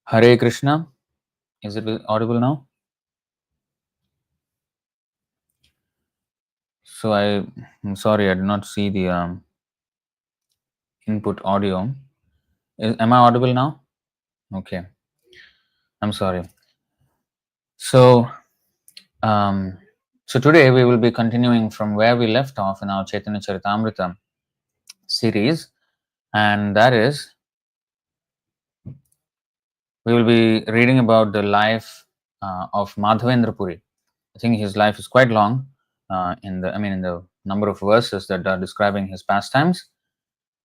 Hare Krishna. Is it audible now? So I'm sorry, I did not see the input audio. Am I audible now? Okay. I'm sorry. So, um, so today we will be continuing from where we left off in our Chaitanya Charitamrita series, and that is we will be reading about the life of Mādhavendra Purī. I think his life is quite long in the number of verses that are describing his pastimes,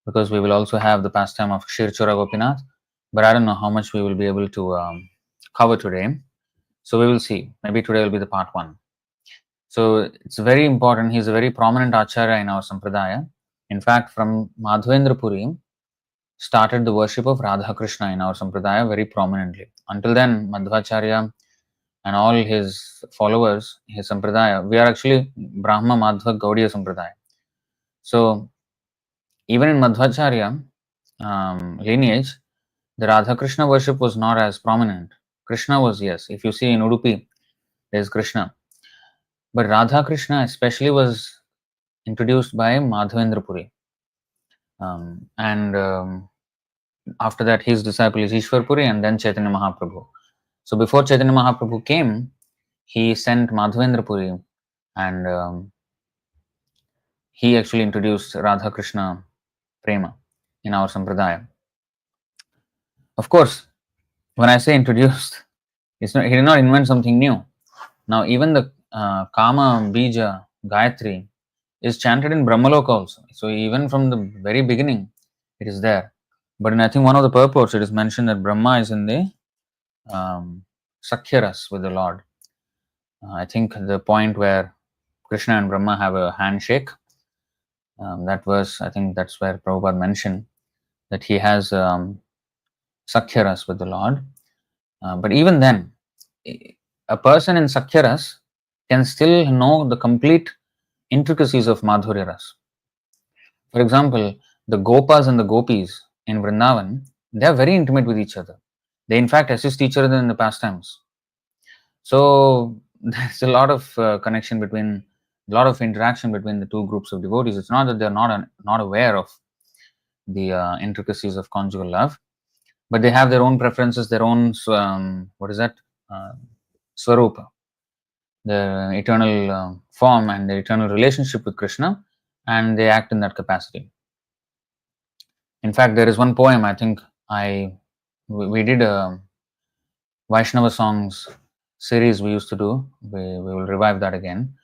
because we will also have the pastime of Kshirchora Gopinath, but I don't know how much we will be able to cover today. So we will see. Maybe today will be the part one. So it's very important. He's a very prominent acharya in our sampradaya. In fact, from Mādhavendra Purī started the worship of Radha Krishna in our sampradaya very prominently. Until then, Madhvacharya and all his followers, his sampradaya, we are actually Brahma Madhva Gaudiya sampradaya. So even in Madhvacharya lineage, the Radha Krishna worship was not as prominent. Krishna was, yes. If you see in Udupi, there is Krishna. But Radha Krishna especially was introduced by Mādhavendra Purī. And after that, his disciple is Ishwar Puri and then Chaitanya Mahaprabhu. So before Chaitanya Mahaprabhu came, he sent Mādhavendra Purī, and he actually introduced Radha Krishna Prema in our Sampradaya. Of course, when I say introduced, he did not invent something new. Now, even the Kama Bija Gayatri is chanted in Brahmaloka also. So, even from the very beginning, it is there. But in, I think, one of the purports, it is mentioned that Brahma is in the Sakhyaras with the Lord. I think the point where Krishna and Brahma have a handshake, that verse, I think that's where Prabhupada mentioned that he has Sakhyaras with the Lord. But even then, a person in Sakhyaras can still know the complete intricacies of Madhurya Ras. For example, the Gopas and the Gopis in Vrindavan, they are very intimate with each other. They in fact assist each other in the pastimes. So there's a lot of connection between, a lot of interaction between the two groups of devotees. It's not that they're not aware of the intricacies of conjugal love, but they have their own preferences, their own Swarupa, the eternal form and the eternal relationship with Krishna, and they act in that capacity. In fact, there is one poem, I think we did a Vaishnava songs series we used to do. We will revive that again.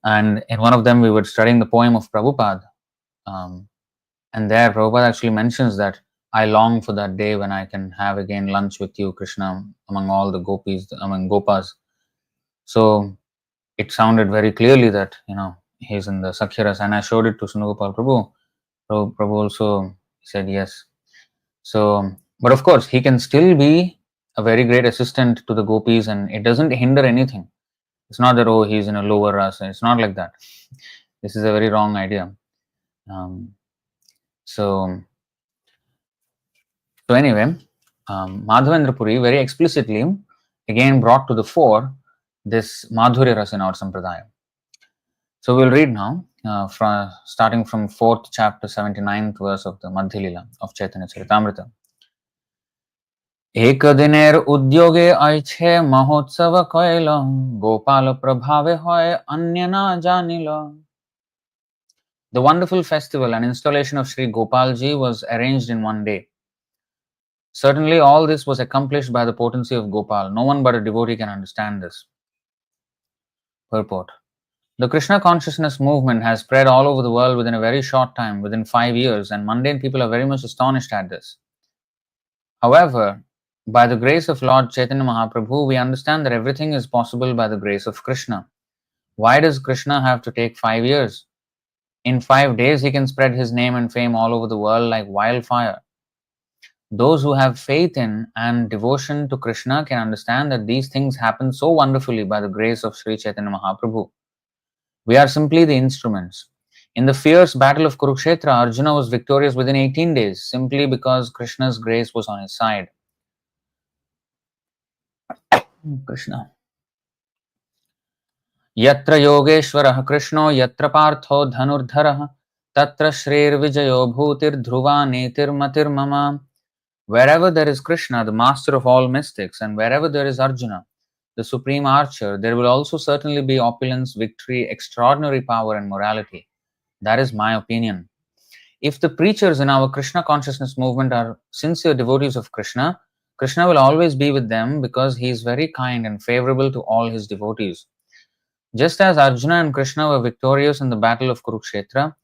And in one of them, we were studying the poem of Prabhupada. And there, Prabhupada actually mentions that I long for that day when I can have again lunch with you, Krishna, among all the gopis, among Gopas. So it sounded very clearly that, he's in the Sakhyaras, and I showed it to Sunugopal Prabhu. Prabhu also said yes. So, but of course, he can still be a very great assistant to the gopis, and it doesn't hinder anything. It's not that, oh, he's in a lower rasa. It's not like that. This is a very wrong idea. So anyway, Mādhavendra Purī very explicitly again brought to the fore this Madhurya Rasa in our Sampradaya. So we'll read now, starting from 4th chapter, 79th verse of the Madhya-līlā of Chaitanya Charitamrita. एक दिनेर उद्योगे आइछे महोत्सव कइल गोपाल प्रभावे होय अन्य ना जानिल. The wonderful festival and installation of Sri Gopalji was arranged in one day. Certainly all this was accomplished by the potency of Gopal. No one but a devotee can understand this. Purport. The Krishna consciousness movement has spread all over the world within a very short time, within 5 years, and mundane people are very much astonished at this. However, by the grace of Lord Chaitanya Mahaprabhu, we understand that everything is possible by the grace of Krishna. Why does Krishna have to take 5 years? In 5 days, he can spread his name and fame all over the world like wildfire. Those who have faith in and devotion to Krishna can understand that these things happen so wonderfully by the grace of Sri Chaitanya Mahaprabhu. We are simply the instruments. In the fierce battle of Kurukshetra, Arjuna was victorious within 18 days simply because Krishna's grace was on his side. Krishna. Yatra yogeshwarah Krishno yatra partho dhanurdharah tatra shrir vijayo bhutir dhruva netir matir mama. Wherever there is Krishna, the master of all mystics, and wherever there is Arjuna, the supreme archer, there will also certainly be opulence, victory, extraordinary power, and morality. That is my opinion. If the preachers in our Krishna consciousness movement are sincere devotees of Krishna, Krishna will always be with them because he is very kind and favorable to all his devotees. Just as Arjuna and Krishna were victorious in the battle of Kurukshetra,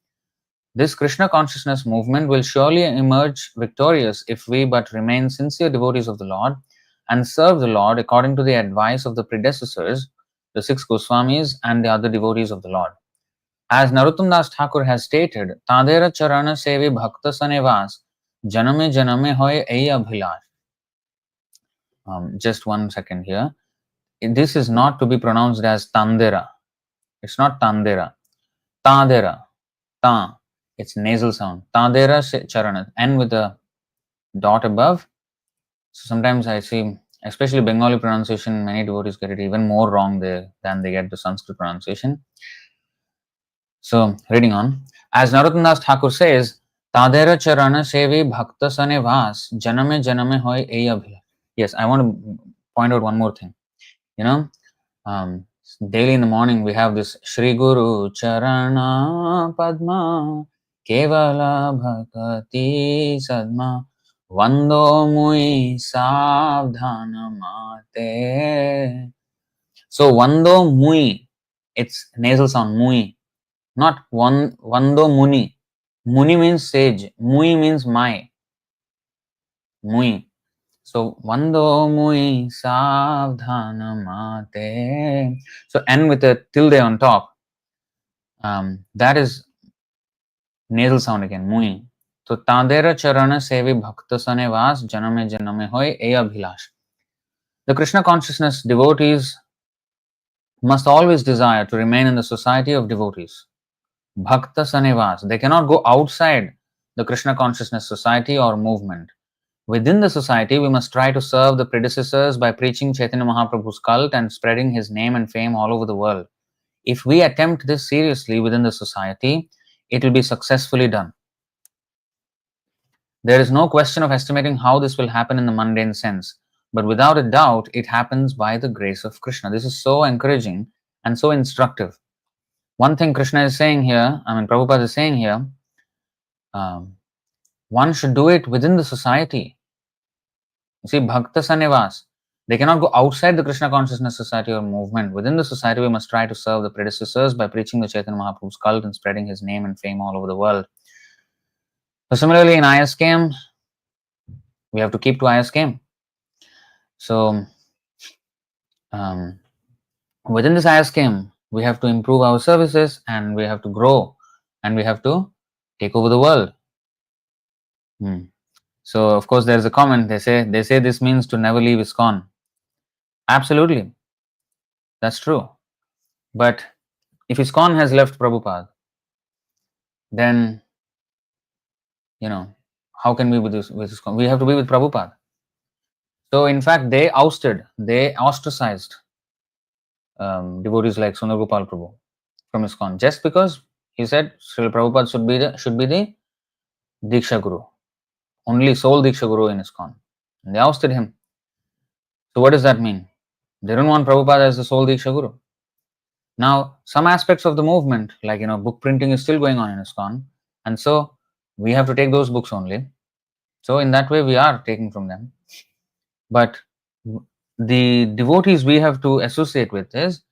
this Krishna consciousness movement will surely emerge victorious if we but remain sincere devotees of the Lord and serve the Lord according to the advice of the predecessors, the six Goswamis and the other devotees of the Lord. As Narottam Das Thakur has stated, Tadera Charana Sevi Bhakta Sanevas Janame Janame Hoy Ei Abhilash. Just 1 second here. This is not to be pronounced as Tandera. It's not Tandera. Tadera. Ta. It's nasal sound. Tadera Charana. N with a dot above. So sometimes I see, especially Bengali pronunciation, many devotees get it even more wrong there than they get the Sanskrit pronunciation. So, reading on. As Narottam Das Thakur says, Tadera Charana Sevi Bhakta Sane Vas Janame Janame Hoy Ei Abhila. Yes, I want to point out one more thing. You know, daily in the morning we have this Shri Guru Charana Padma Kevala Bhakati Sadma Vando Mui Savdhana Mate. So Vando Mui, it's nasal sound Mui, not Vando Muni. Muni means sage, Mui means my. Mui. So Vando Mui Savdhana Mate. So N with a tilde on top. That is nasal sound again, Mui. So Tadera Charana Sevi Bhakta Sane Vas Janame Janame Hoy Ei Abhilash. The Krishna consciousness devotees must always desire to remain in the society of devotees. Bhakta Sanevas. They cannot go outside the Krishna consciousness society or movement. Within the society, we must try to serve the predecessors by preaching Chaitanya Mahaprabhu's cult and spreading his name and fame all over the world. If we attempt this seriously within the society, it will be successfully done. There is no question of estimating how this will happen in the mundane sense, but without a doubt, it happens by the grace of Krishna. This is so encouraging and so instructive. One thing Krishna is saying here, Prabhupada is saying here, one should do it within the society. You see, Bhakta Sanevas, they cannot go outside the Krishna consciousness society or movement. Within the society, we must try to serve the predecessors by preaching the Chaitanya Mahaprabhu's cult and spreading his name and fame all over the world. So similarly, in ISKM, we have to keep to ISKM. So, within this ISKM, we have to improve our services and we have to grow and we have to take over the world. So, of course, there is a comment. They say this means to never leave ISKCON. Absolutely, that's true. But if ISKCON has left Prabhupada, then how can we be with ISKCON? We have to be with Prabhupada. So, in fact, they ostracized devotees like Sundar Gopal Prabhu from ISKCON just because he said Srila Prabhupada should be the Diksha Guru, only sole Diksha Guru in ISKCON. And they ousted him. So what does that mean? They don't want Prabhupada as the sole Diksha Guru. Now, some aspects of the movement, like book printing is still going on in ISKCON, and so we have to take those books only. So in that way, we are taking from them. But the devotees we have to associate with is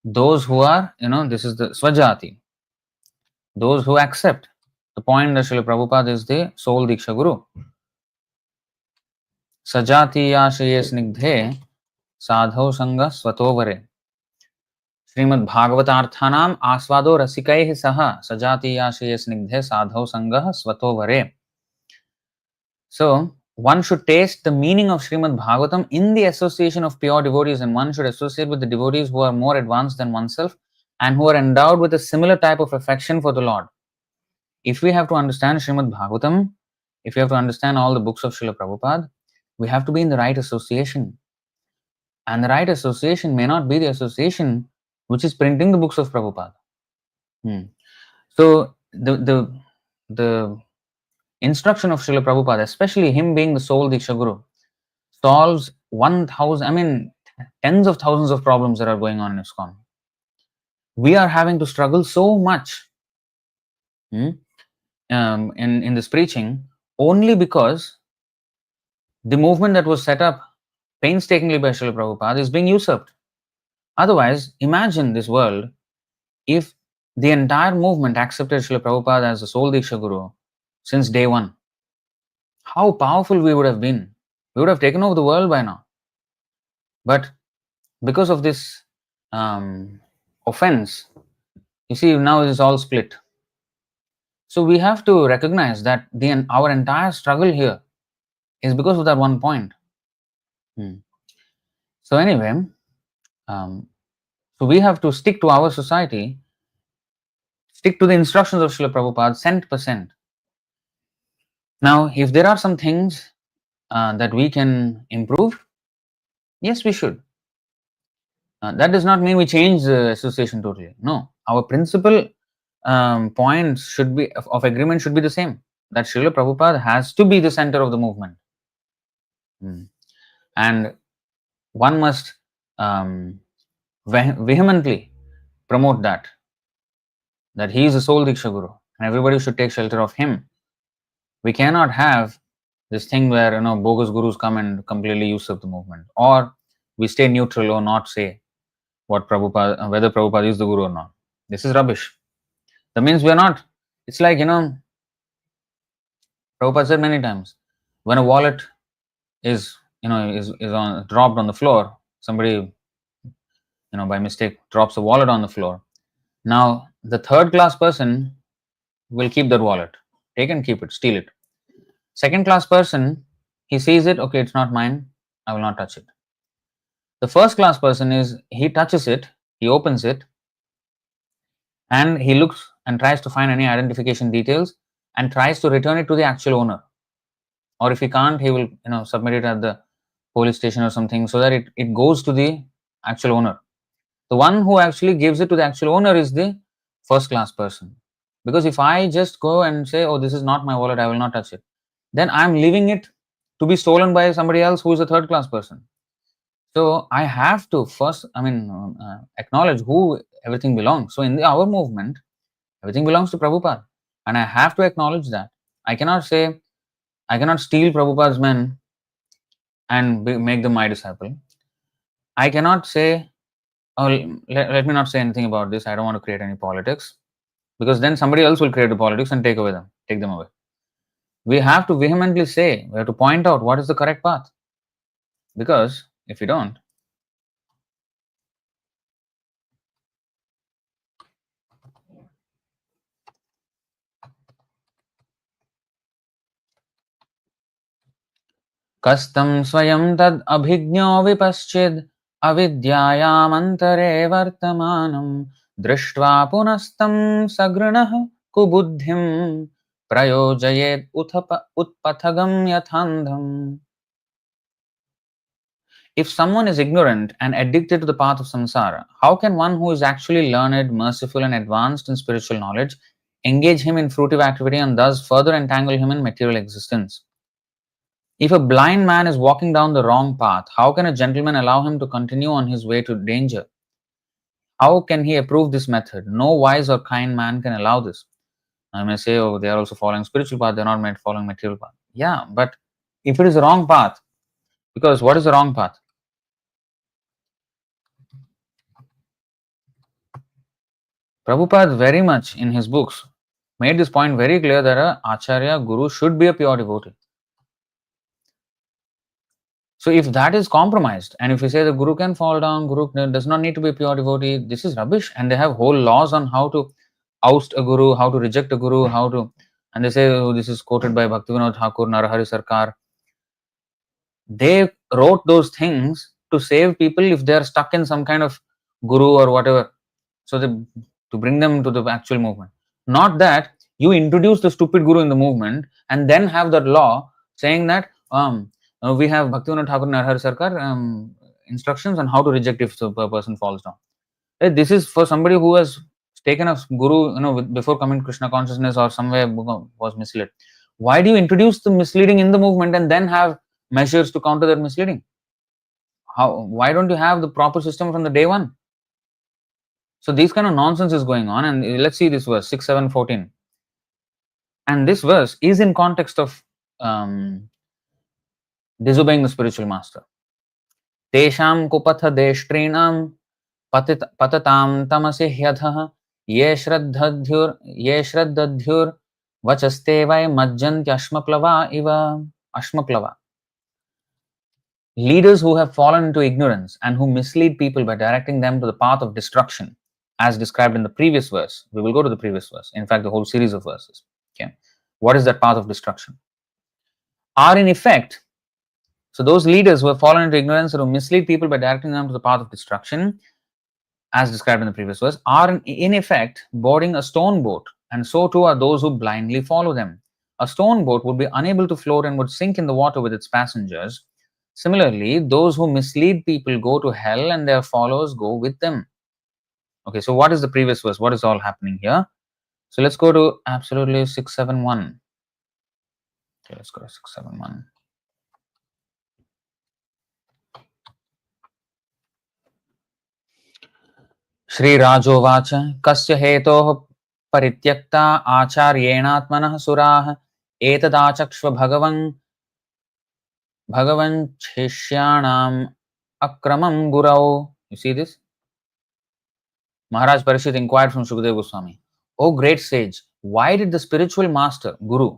those who are, this is the Swajati, those who accept the point that Srila Prabhupada is the sole Diksha Guru. Sajati Yashaye Snigdhe Sadho Sangha Svatovare Srimad Bhagavatarthanam Asvado Rasikaih Saha Sajati Yashaye Snigdhe Sadho Sangha Svatovare. So, one should taste the meaning of Srimad Bhagavatam in the association of pure devotees, and one should associate with the devotees who are more advanced than oneself and who are endowed with a similar type of affection for the Lord. If we have to understand Srimad Bhagavatam, if we have to understand all the books of Srila Prabhupada, we have to be in the right association. And the right association may not be the association which is printing the books of Prabhupada. So the instruction of Srila Prabhupada, especially him being the sole Diksha Guru, solves 1,000, I mean, tens of thousands of problems that are going on in ISKCON. We are having to struggle so much in this preaching only because the movement that was set up painstakingly by Srila Prabhupada is being usurped. Otherwise, imagine this world if the entire movement accepted Srila Prabhupada as the sole Diksha Guru since day one. How powerful we would have been. We would have taken over the world by now. But because of this offense, you see, now it is all split. So we have to recognize that our entire struggle here is because of that one point. So anyway, so we have to stick to our society, stick to the instructions of Srila Prabhupada cent%. Now, if there are some things that we can improve, yes, we should. That does not mean we change the association totally. No, our principal points should be of agreement should be the same. That Srila Prabhupada has to be the center of the movement, and one must vehemently promote that he is the sole Diksha Guru, and everybody should take shelter of him. We cannot have this thing where bogus gurus come and completely usurp the movement, or we stay neutral or not say what Prabhupada, whether Prabhupada is the guru or not. This is rubbish. That means we are not. It's like Prabhupada said many times, when a wallet is dropped on the floor, somebody by mistake drops a wallet on the floor. Now the third class person will keep that wallet, take and keep it, steal it. Second class person, he sees it, okay, it's not mine, I will not touch it. The first class person is, he touches it, he opens it, and he looks and tries to find any identification details and tries to return it to the actual owner. Or if he can't, he will submit it at the police station or something, so that it goes to the actual owner. The one who actually gives it to the actual owner is the first class person. Because if I just go and say, oh, this is not my wallet, I will not touch it, then I'm leaving it to be stolen by somebody else who is a third class person. So I have to first, acknowledge who everything belongs. So in our movement, everything belongs to Prabhupada, and I have to acknowledge that. I cannot steal Prabhupada's men and make them my disciple. I cannot say, oh, let me not say anything about this. I don't want to create any politics, because then somebody else will create the politics and take them away. We have to vehemently say, we have to point out what is the correct path, because if you don't, kastam swayam tad abhijño vipaschid avidyayamantare vartamanam drishtva punastam sagranah kubuddhim prayojayet utpathagam yathandham. If someone is ignorant and addicted to the path of samsara, how can one who is actually learned, merciful, and advanced in spiritual knowledge engage him in fruitive activity and thus further entangle him in material existence? If a blind man is walking down the wrong path, how can a gentleman allow him to continue on his way to danger? How can he approve this method? No wise or kind man can allow this. I may say, oh, they are also following spiritual path, they are not following material path. Yeah, but if it is the wrong path, because what is the wrong path? Prabhupada very much in his books made this point very clear that a Acharya, Guru should be a pure devotee. So if that is compromised, and if we say the Guru can fall down, Guru does not need to be a pure devotee, this is rubbish. And they have whole laws on how to oust a Guru, how to reject a Guru, and they say, oh, this is quoted by Bhaktivinoda Thakur, Narahari Sarkar. They wrote those things to save people if they are stuck in some kind of Guru or whatever. So to bring them to the actual movement. Not that you introduce the stupid Guru in the movement and then have that law saying that we have Bhaktivinoda Thakur Narahari Sarkar instructions on how to reject if the person falls down. This is for somebody who has taken a guru, before coming to Krishna consciousness or somewhere was misled. Why do you introduce the misleading in the movement and then have measures to counter that misleading? Why don't you have the proper system from the day one? So these kind of nonsense is going on, and let's see this verse 6, 7, 14. And this verse is in context of disobeying the spiritual master. Tesham kupatha deshtrinam patatam tamasi hyadha ye shraddadhyur vachaste vai majjantyashmaplava iva. Ashmaplava. Leaders who have fallen into ignorance and who mislead people by directing them to the path of destruction, as described in the previous verse. We will go to the previous verse. In fact, the whole series of verses. Okay, what is that path of destruction? Are in effect, so those leaders who have fallen into ignorance or who mislead people by directing them to the path of destruction, as described in the previous verse, are in effect boarding a stone boat, and so too are those who blindly follow them. A stone boat would be unable to float and would sink in the water with its passengers. Similarly, those who mislead people go to hell and their followers go with them. Okay, so what is the previous verse? What is all happening here? So let's go to absolutely 671. Okay, let's go to 671. Shri Rajovacha Kasya Hetoh Parityakta Acharyenatmanah Surah Etadachakshva Bhagavan Chishyanam Akramam Gurau. You see this? Maharaj Parishit inquired from Shukadeva Goswami, "O great sage, why did the spiritual master, Guru,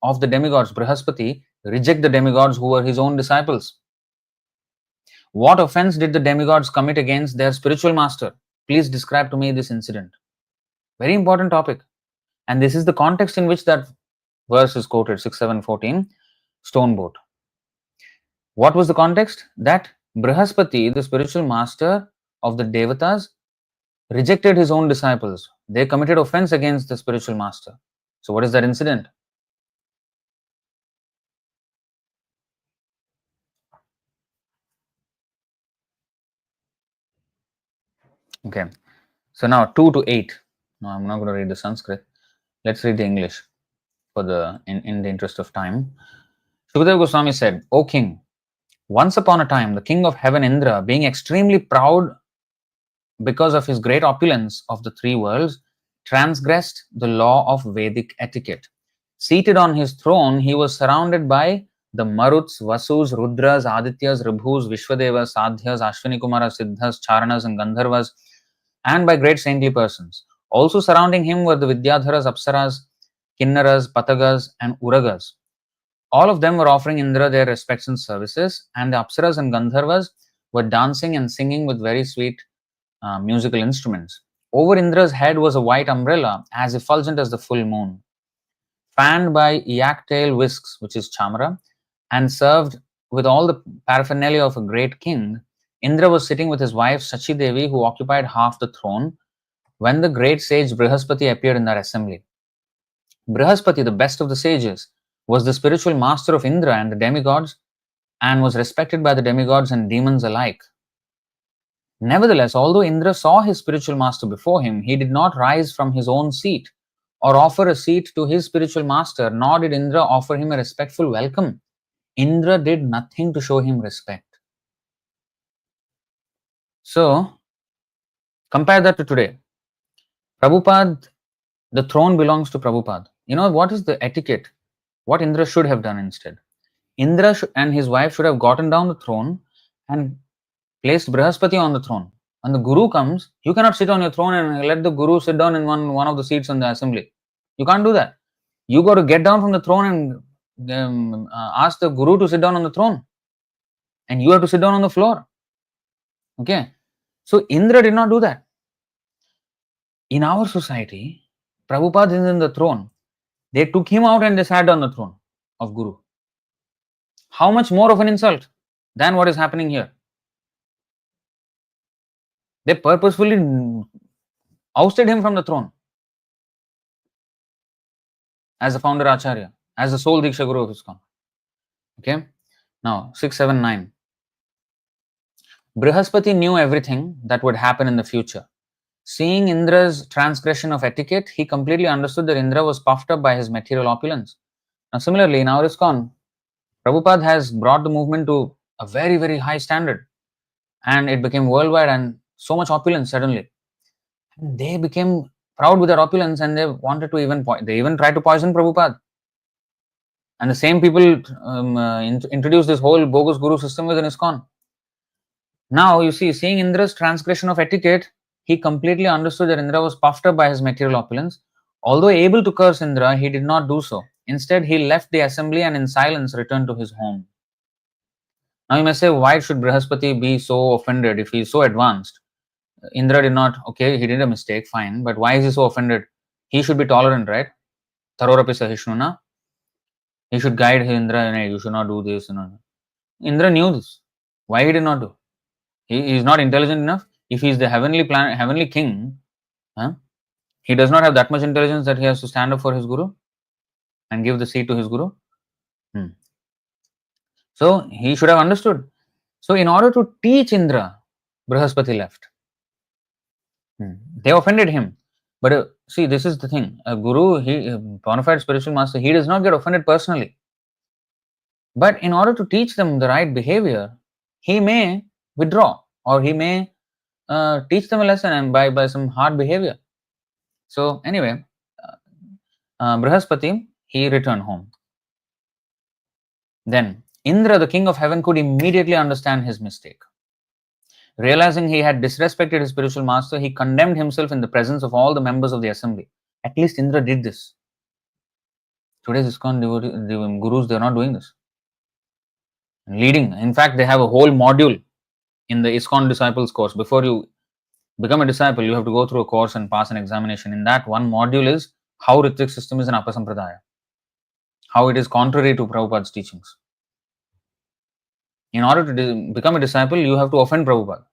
of the demigods, Brihaspati, reject the demigods who were his own disciples? What offense did the demigods commit against their spiritual master? Please describe to me this incident." Very important topic. And this is the context in which that verse is quoted, 6, 7, 14, stone boat. What was the context? That Brihaspati, the spiritual master of the Devatas, rejected his own disciples. They committed offense against the spiritual master. So what is that incident? Okay. So now 2 to 8. No, I'm not going to read the Sanskrit. Let's read the English for in the interest of time. Shukadeva Goswami said, "O king, once upon a time, the king of heaven Indra, being extremely proud because of his great opulence of the three worlds, transgressed the law of Vedic etiquette. Seated on his throne, he was surrounded by the Maruts, Vasus, Rudras, Adityas, Ribhus, Vishwadevas, Sadhyas, Ashwini Kumaras, Siddhas, Charanas, and Gandharvas, and by great saintly persons. Also surrounding him were the Vidyadharas, Apsaras, Kinnaras, Patagas, and Uragas. All of them were offering Indra their respects and services, and the Apsaras and Gandharvas were dancing and singing with very sweet musical instruments. Over Indra's head was a white umbrella, as effulgent as the full moon. Fanned by yak-tail whisks, which is chamara, and served with all the paraphernalia of a great king, Indra was sitting with his wife Sachi Devi, who occupied half the throne, when the great sage Brihaspati appeared in that assembly. Brihaspati, the best of the sages, was the spiritual master of Indra and the demigods, and was respected by the demigods and demons alike. Nevertheless, although Indra saw his spiritual master before him, he did not rise from his own seat or offer a seat to his spiritual master, nor did Indra offer him a respectful welcome. Indra did nothing to show him respect. So, compare that to today. Prabhupada, the throne belongs to Prabhupada. You know, what is the etiquette? What Indra should have done instead? Indra and his wife should have gotten down the throne and placed Brihaspati on the throne. When the Guru comes, you cannot sit on your throne and let the Guru sit down in one of the seats in the assembly. You can't do that. You got to get down from the throne and ask the Guru to sit down on the throne. And you have to sit down on the floor. Okay. So Indra did not do that. In our society, Prabhupada is in the throne. They took him out and they sat on the throne of Guru. How much more of an insult than what is happening here? They purposefully ousted him from the throne as the founder Acharya, as the sole Diksha Guru of ISKCON. Okay. Now, 6, 7, 9. Brihaspati knew everything that would happen in the future. Seeing Indra's transgression of etiquette, he completely understood that Indra was puffed up by his material opulence. Now, similarly, in our ISKCON, Prabhupada has brought the movement to a very, very high standard, and it became worldwide and so much opulence suddenly. And they became proud with their opulence and they wanted to they even tried to poison Prabhupada. And the same people introduced this whole bogus guru system within ISKCON. Now, you see, seeing Indra's transgression of etiquette, he completely understood that Indra was puffed up by his material opulence. Although able to curse Indra, he did not do so. Instead, he left the assembly and in silence returned to his home. Now, you may say, why should Brihaspati be so offended if he is so advanced? Indra did not, okay, he did a mistake, fine, but why is he so offended? He should be tolerant, right? Tarorapi Sahishnuna. He should guide Indra, hey, you should not do this. Indra knew this. Why he did not do? He is not intelligent enough. If he is the heavenly king, huh, he does not have that much intelligence that he has to stand up for his guru and give the seat to his guru. So he should have understood. So in order to teach Indra, Brihaspati left. They offended him. But see, this is the thing. A guru, a bona fide spiritual master, he does not get offended personally. But in order to teach them the right behavior, he may withdraw or he may teach them a lesson and by some hard behavior. So anyway, Brihaspati, he returned home. Then Indra, the king of heaven, could immediately understand his mistake. Realizing he had disrespected his spiritual master, he condemned himself in the presence of all the members of the assembly. At least Indra did this. Today's ISKCON the gurus, they are not doing this. Leading. In fact, they have a whole module in the ISKCON disciples course. Before you become a disciple, you have to go through a course and pass an examination. In that, one module is how Ritvik system is an Apasampradaya. How it is contrary to Prabhupada's teachings. In order to become a disciple, you have to offend Prabhupada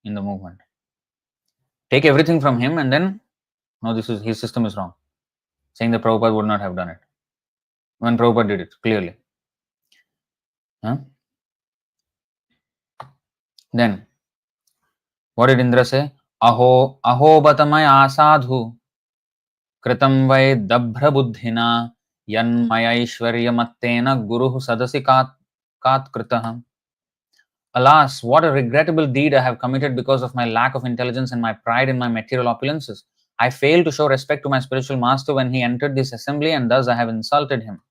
in the movement. Take everything from him and then, no, his system is wrong. Saying that Prabhupada would not have done it. When Prabhupada did it, clearly. Huh? Then, what did Indra say? Aho batamaya sadhu kritam vai dabhra buddhina yanmaya ishwarya guruhu sadasi kat kritaham. Alas, what a regrettable deed I have committed because of my lack of intelligence and my pride in my material opulences. I failed to show respect to my spiritual master when he entered this assembly, and thus I have insulted him.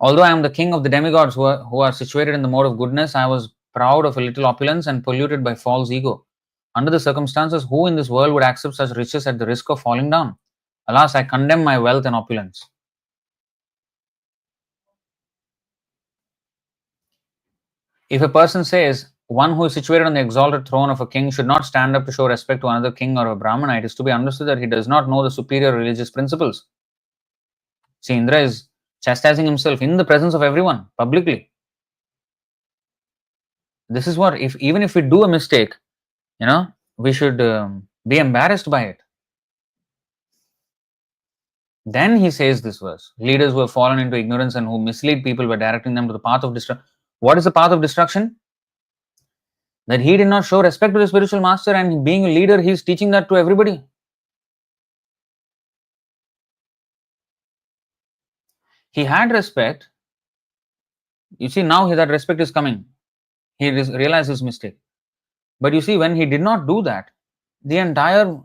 Although I am the king of the demigods who are situated in the mode of goodness, I was proud of a little opulence and polluted by false ego. Under the circumstances, who in this world would accept such riches at the risk of falling down? Alas, I condemn my wealth and opulence. If a person says, one who is situated on the exalted throne of a king should not stand up to show respect to another king or a Brahmana, it is to be understood that he does not know the superior religious principles. See, Indra is chastising himself in the presence of everyone, publicly. This is what, even if we do a mistake, we should be embarrassed by it. Then he says this verse, leaders who have fallen into ignorance and who mislead people by directing them to the path of destruction. What is the path of destruction? That he did not show respect to the spiritual master, and being a leader, he is teaching that to everybody. He had respect. You see, now that respect is coming. He realized his mistake. But you see, when he did not do that, the entire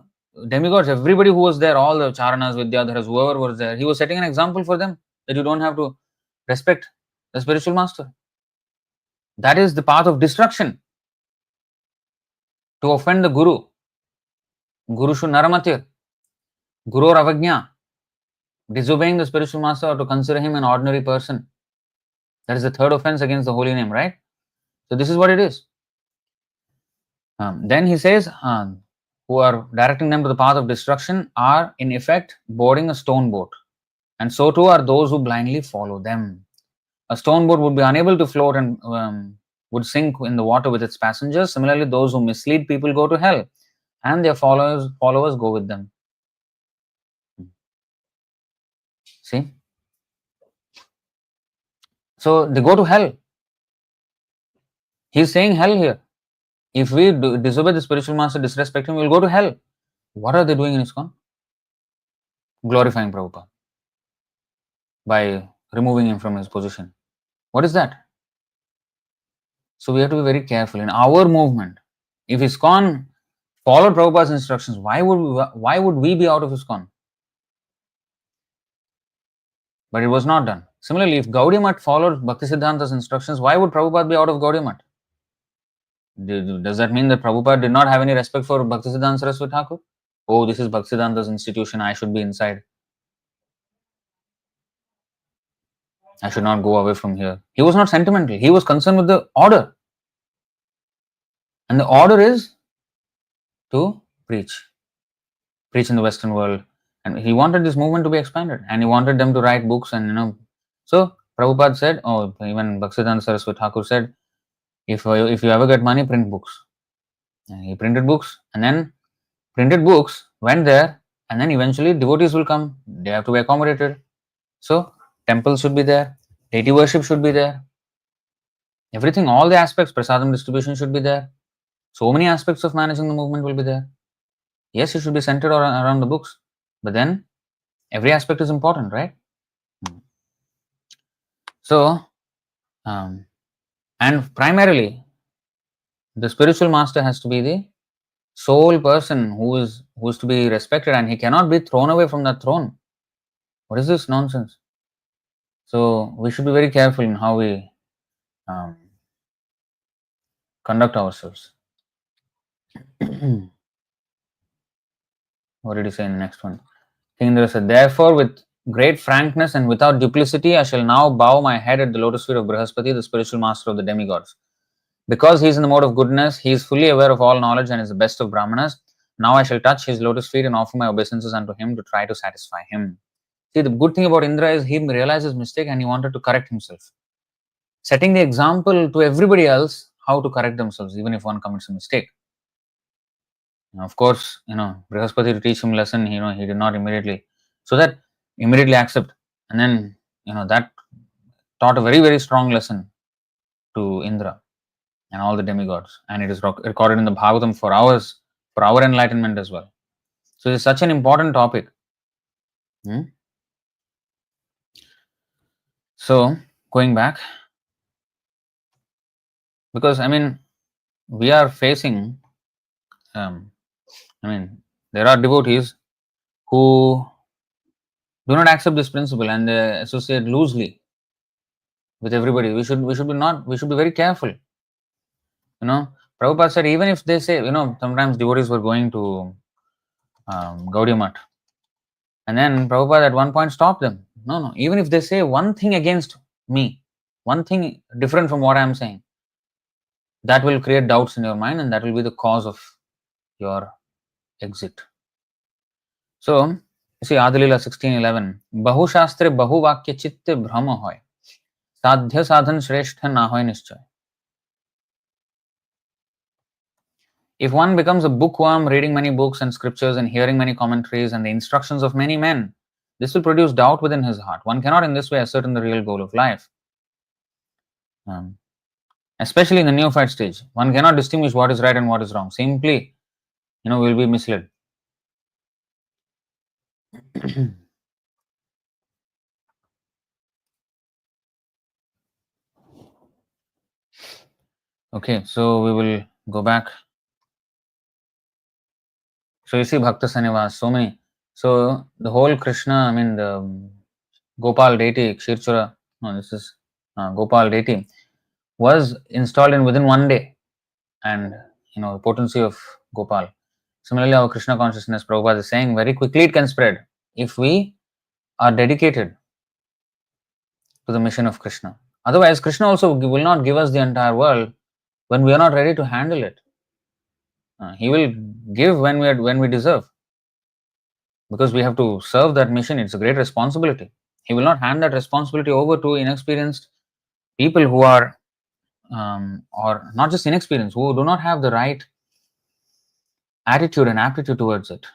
demigods, everybody who was there, all the Charanas, Vidyadharas, whoever was there, he was setting an example for them that you don't have to respect the spiritual master. That is the path of destruction. To offend the Guru. Gurushu Naramatir. Guru Ravagnya. Disobeying the spiritual master or to consider him an ordinary person. That is the third offense against the holy name, right? So this is what it is. Then he says, who are directing them to the path of destruction are in effect boarding a stone boat. And so too are those who blindly follow them. A stone boat would be unable to float and would sink in the water with its passengers. Similarly, those who mislead people go to hell and their followers go with them. See? So they go to hell. He's saying hell here. If we disobey the spiritual master, disrespect him, we'll go to hell. What are they doing in ISKCON? Glorifying Prabhupada by removing him from his position. What is that? So we have to be very careful in our movement. If ISKCON followed Prabhupada's instructions, why would we be out of ISKCON? But it was not done. Similarly, if Gaudiya Math followed Bhaktisiddhanta's instructions, why would Prabhupada be out of Gaudiya Math? Does that mean that Prabhupada did not have any respect for Bhaktisiddhanta Saraswati Thakur? Oh, this is Bhaktisiddhanta's institution, I should be inside. I should not go away from here. He was not sentimental. He was concerned with the order. And the order is to preach in the Western world. And he wanted this movement to be expanded. And he wanted them to write books and. So Prabhupada said, even Bhaktisiddhanta Saraswati Thakur said, if you ever get money, print books. And he printed books, and then printed books went there, and then eventually devotees will come. They have to be accommodated. So temples should be there, deity worship should be there. Everything, all the aspects, prasadam distribution should be there. So many aspects of managing the movement will be there. Yes, it should be centered around the books, but then every aspect is important, right? So, and primarily, the spiritual master has to be the sole person who is to be respected, and he cannot be thrown away from that throne. What is this nonsense? So we should be very careful in how we conduct ourselves. What did he say in the next one? Indra said, therefore, with great frankness and without duplicity, I shall now bow my head at the lotus feet of Brihaspati, the spiritual master of the demigods. Because he is in the mode of goodness, he is fully aware of all knowledge and is the best of Brahmanas. Now I shall touch his lotus feet and offer my obeisances unto him to try to satisfy him. See, the good thing about Indra is he realized his mistake and he wanted to correct himself. Setting the example to everybody else how to correct themselves, even if one commits a mistake. Now, of course, Brihaspati to teach him lesson, he did not immediately, so that immediately accept. And then, that taught a very, very strong lesson to Indra and all the demigods. And it is recorded in the Bhagavatam for our enlightenment as well. So it's such an important topic. So, going back, because we are facing, there are devotees who do not accept this principle and they associate loosely with everybody. We should be very careful. Prabhupada said, even if they say, sometimes devotees were going to Gaudiya Math, and then Prabhupada at one point stopped them. No, even if they say one thing against me, one thing different from what I am saying, that will create doubts in your mind and that will be the cause of your exit. So, you see, Madhya-līlā 16:11, Bahu Shastre Bahu Vakya Chitte Brahma hoy, Sadhya Sadhan Shrestha na hoy nischay. If one becomes a bookworm, reading many books and scriptures and hearing many commentaries and the instructions of many men, this will produce doubt within his heart. One cannot in this way ascertain the real goal of life. Especially in the neophyte stage, one cannot distinguish what is right and what is wrong. Simply, will be misled. Okay, so we will go back. So you see Bhakta Sanivas, so many. So the whole Krishna, the Gopal deity, Kshirchura, this is Gopal deity, was installed in within one day. And, the potency of Gopal. Similarly, our Krishna consciousness, Prabhupada is saying, very quickly it can spread if we are dedicated to the mission of Krishna. Otherwise, Krishna also will not give us the entire world when we are not ready to handle it. He will give when we deserve, because we have to serve that mission. It's a great responsibility. He will not hand that responsibility over to inexperienced people who are, or not just inexperienced, who do not have the right attitude and aptitude towards it.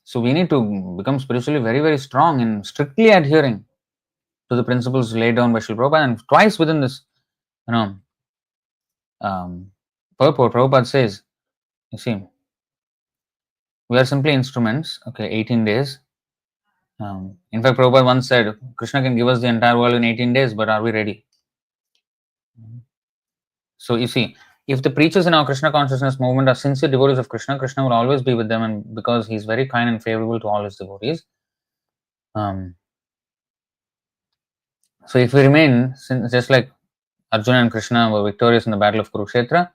So we need to become spiritually very, very strong in strictly adhering to the principles laid down by Srila Prabhupada. And twice within this you know, purport, Prabhupada says, you see, we are simply instruments, okay, 18 days. In fact, Prabhupada once said, Krishna can give us the entire world in 18 days, but are we ready? So you see, if the preachers in our Krishna consciousness movement are sincere devotees of Krishna, Krishna will always be with them, and because he's very kind and favorable to all his devotees. So if we remain, just like Arjuna and Krishna were victorious in the battle of Kurukshetra,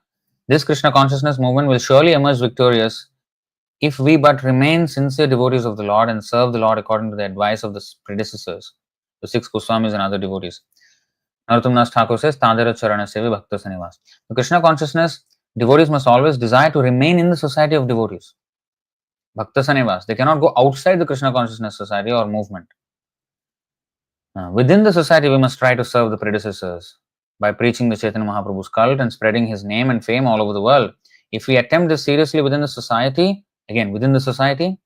this Krishna consciousness movement will surely emerge victorious if we but remain sincere devotees of the Lord and serve the Lord according to the advice of the predecessors, the six Goswamis and other devotees. Narottam Das Thakur says, Tadara Charana Sevi Bhakta Sanivas. The Krishna consciousness devotees must always desire to remain in the society of devotees. Bhakta Sanivas. They cannot go outside the Krishna consciousness society or movement. Within the society, we must try to serve the predecessors by preaching the Chaitanya Mahaprabhu's cult and spreading his name and fame all over the world. If we attempt this seriously within the society, again, within the society,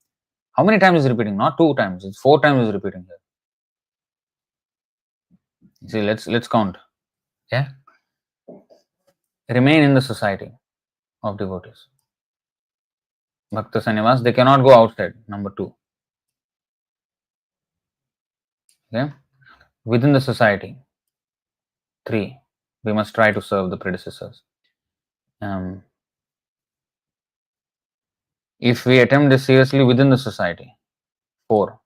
how many times is repeating? Not 2 times, it's 4 times is repeating here. See, let's count. Yeah. Remain in the society of devotees. Bhakta Sanivas, they cannot go outside. Number 2. Okay. Within the society. 3. We must try to serve the predecessors. If we attempt this seriously within the society, 4,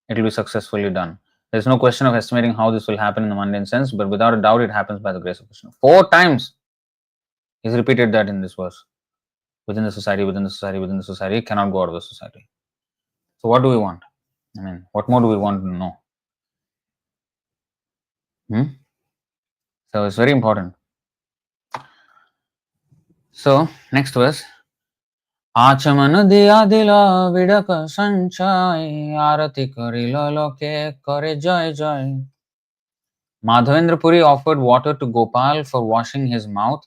it will be successfully done. There is no question of estimating how this will happen in the mundane sense, but without a doubt it happens by the grace of Krishna. 4 times he's repeated that in this verse. Within the society, within the society, within the society, cannot go out of the society. So what do we want? I mean, what more do we want to know? So it's very important. So next verse. Achaman diya dila vidaka sanchai arati karila loke kare jai jai. Mādhavendra Purī offered water to Gopal for washing his mouth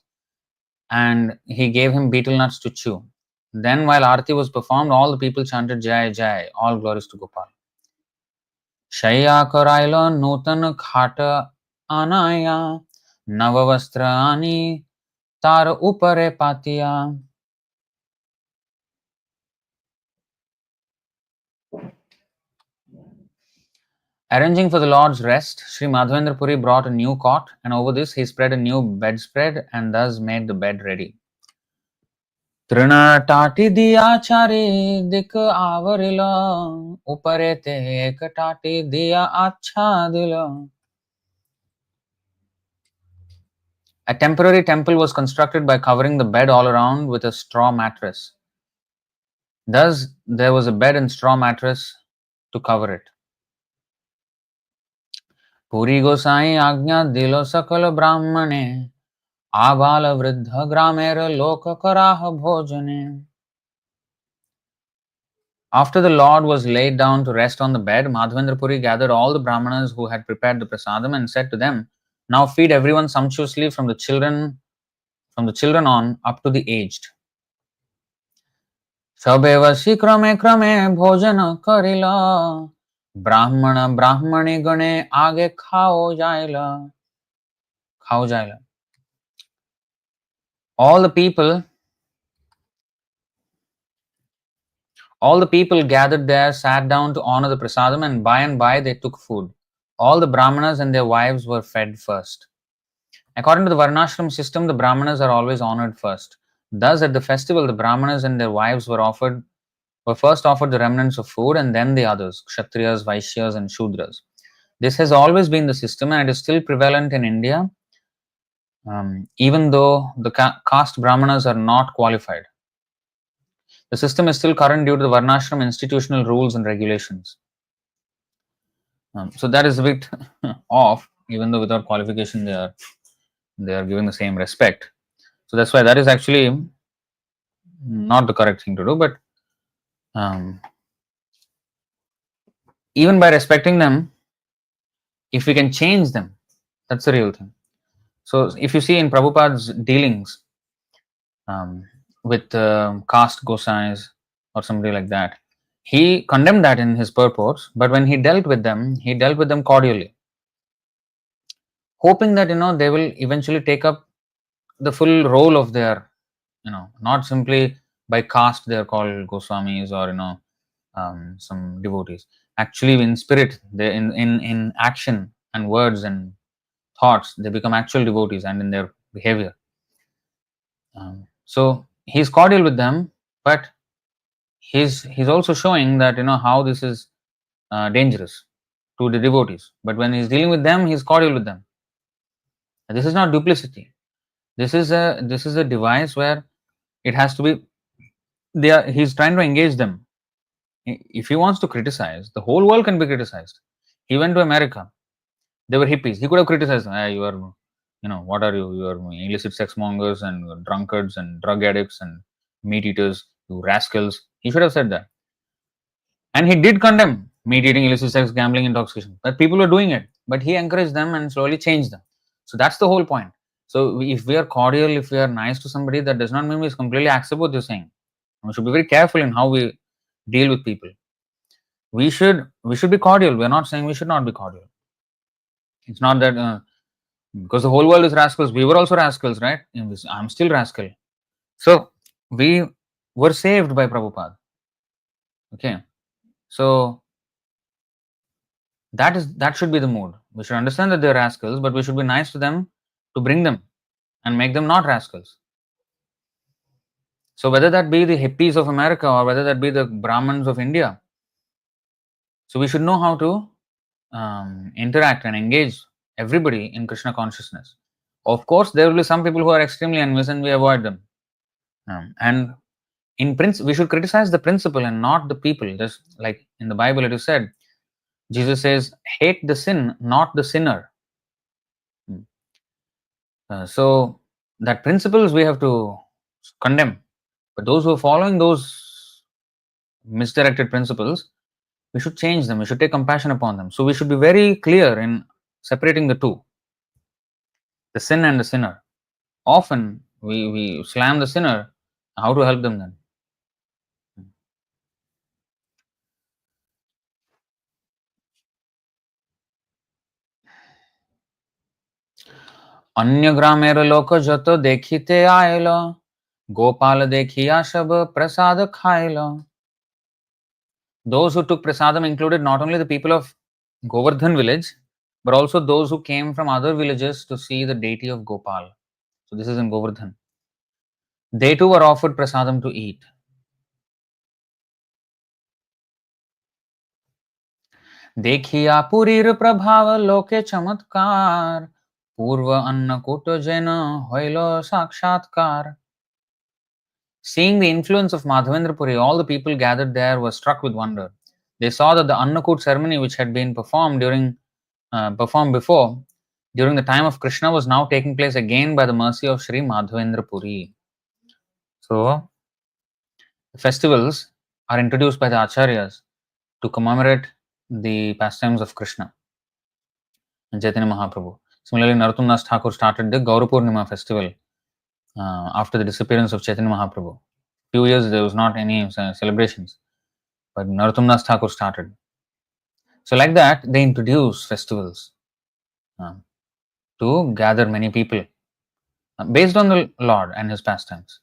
and he gave him betel nuts to chew. Then while Arati was performed, all the people chanted Jai Jai, all glories to Gopal. Shaya karaila nutan khata anaya navavastra ani tar upare patiya. Arranging for the Lord's rest, Sri Mādhavendra Purī brought a new cot and over this he spread a new bedspread and thus made the bed ready. Trina tati diya chari dik avarila upare te ek tati diya acha dila. A temporary temple was constructed by covering the bed all around with a straw mattress. Thus, there was a bed and straw mattress to cover it. Puri Gosai Agnya Dilo Sakala Brahmane Abala Vriddha Gramera Loka Karaha Bhojane. After the Lord was laid down to rest on the bed, Mādhavendra Purī gathered all the Brahmanas who had prepared the prasadam and said to them, now feed everyone sumptuously from the children on up to the aged. Sabevasi krame krame bhojana karila Brahmana Brahmani gane aage khao jaila. All the people gathered there, sat down to honor the prasadam, and by they took food. All the Brahmanas and their wives were fed first. According to the Varnashram system, the Brahmanas are always honored first. Thus, at the festival, the Brahmanas and their wives were first offered the remnants of food and then the others, Kshatriyas, Vaishyas, and Shudras. This has always been the system and it is still prevalent in India, even though the caste Brahmanas are not qualified. The system is still current due to the Varnashram institutional rules and regulations. So that is a bit off, even though without qualification they are given the same respect. So that's why that is actually not the correct thing to do. But even by respecting them, if we can change them, that's the real thing. So if you see in Prabhupada's dealings with caste Gosais or somebody like that, he condemned that in his purports, but when he dealt with them cordially. hoping that they will eventually take up the full role of their, not simply by caste they are called Goswamis or some devotees. Actually, in spirit, they in action and words and thoughts, they become actual devotees, and in their behavior. So he's cordial with them, but he's also showing that how this is dangerous to the devotees. But when he's dealing with them, he's cordial with them. This is not duplicity. This is a device where it has to be. He's trying to engage them. If he wants to criticize, the whole world can be criticized. He went to America. They were hippies. He could have criticized them. Hey, you are, what are you? You are illicit sex mongers and drunkards and drug addicts and meat eaters, you rascals. He should have said that. And he did condemn meat eating, illicit sex, gambling, intoxication. But people were doing it. But he encouraged them and slowly changed them. So that's the whole point. So if we are cordial, if we are nice to somebody, that does not mean we completely accept what they're saying. We should be very careful in how we deal with people. We should be cordial. We're not saying we should not be cordial. It's not that because the whole world is rascals. We were also rascals, right? I'm still rascal. So we were saved by Prabhupada. Okay. So that should be the mood. We should understand that they're rascals, but we should be nice to them to bring them and make them not rascals. So whether that be the hippies of America or whether that be the Brahmins of India, so we should know how to interact and engage everybody in Krishna consciousness. Of course, there will be some people who are extremely envious and we avoid them. And in principle, we should criticize the principle and not the people. Just like in the Bible it is said, Jesus says, hate the sin, not the sinner. So that principles we have to condemn. But those who are following those misdirected principles, we should change them. We should take compassion upon them. So we should be very clear in separating the two, the sin and the sinner. Often we slam the sinner. How to help them then? अन्य ग्रामेर लोक जत देखिते oil, Gopal देखिया सब प्रसाद खायल. Those who took prasadam included not only the people of Govardhan village, but also those who came from other villages to see the deity of Gopal. So this is in Govardhan. They too were offered prasadam to eat. देखिया पुरीर प्रभाव लोके चमत्कार, पूर्व अन्नकूट जैन होइलो साक्षात्कार. Seeing the influence of Mādhavendra Purī, all the people gathered there were struck with wonder. They saw that the Annakut ceremony, which had been performed before, during the time of Krishna, was now taking place again by the mercy of Sri Mādhavendra Purī. So, the festivals are introduced by the Acharyas to commemorate the pastimes of Krishna and Chaitanya Mahaprabhu. Similarly, Narottam Das Thakur started the Gaurapurnima festival after the disappearance of Chaitanya Mahaprabhu. Few years there was not any celebrations, but Narottam Das Thakur started. So like that, they introduce festivals to gather many people based on the Lord and his pastimes.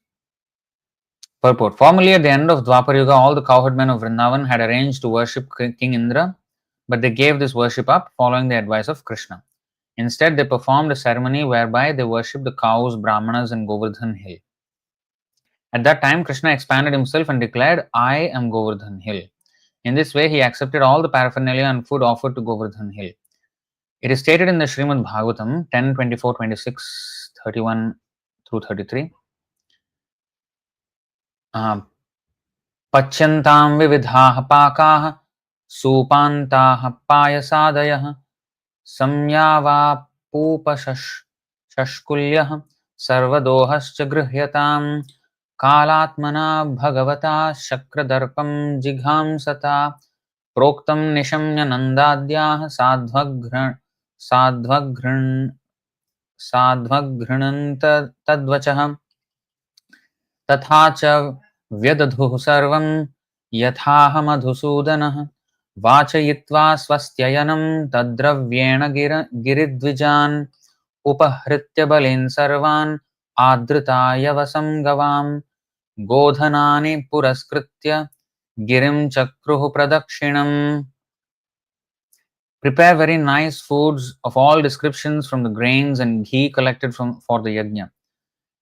Purport. Formerly at the end of Dwapar Yuga, all the cowherdmen of Vrindavan had arranged to worship King Indra, but they gave this worship up following the advice of Krishna. Instead, they performed a ceremony whereby they worshipped the cows, Brahmanas in Govardhan Hill. At that time, Krishna expanded himself and declared, I am Govardhan Hill. In this way, he accepted all the paraphernalia and food offered to Govardhan Hill. It is stated in the Srimad Bhagavatam 10, 24, 26, 31 through 33. Pachyantam vividhaha pakaha supantaha payasadayah samyava pupashashkulyah sarvadohascha grihyatam kalatmana bhagavata shakradarpam jighamsata proktam nishamya nandadyah sadvaghrunanta tadvachah तथा च व्यदधुः सर्वं यथाह मधुसूदनः वाचयित्वा स्वस्त्ययनं तद्द्रव्येण गिरिद्विजान् upahritya balin sarvan adritaya vasam gavam godhanani puraskritya girim chakruhu pradakshinam. Prepare very nice foods of all descriptions from the grains and ghee collected for the yajna.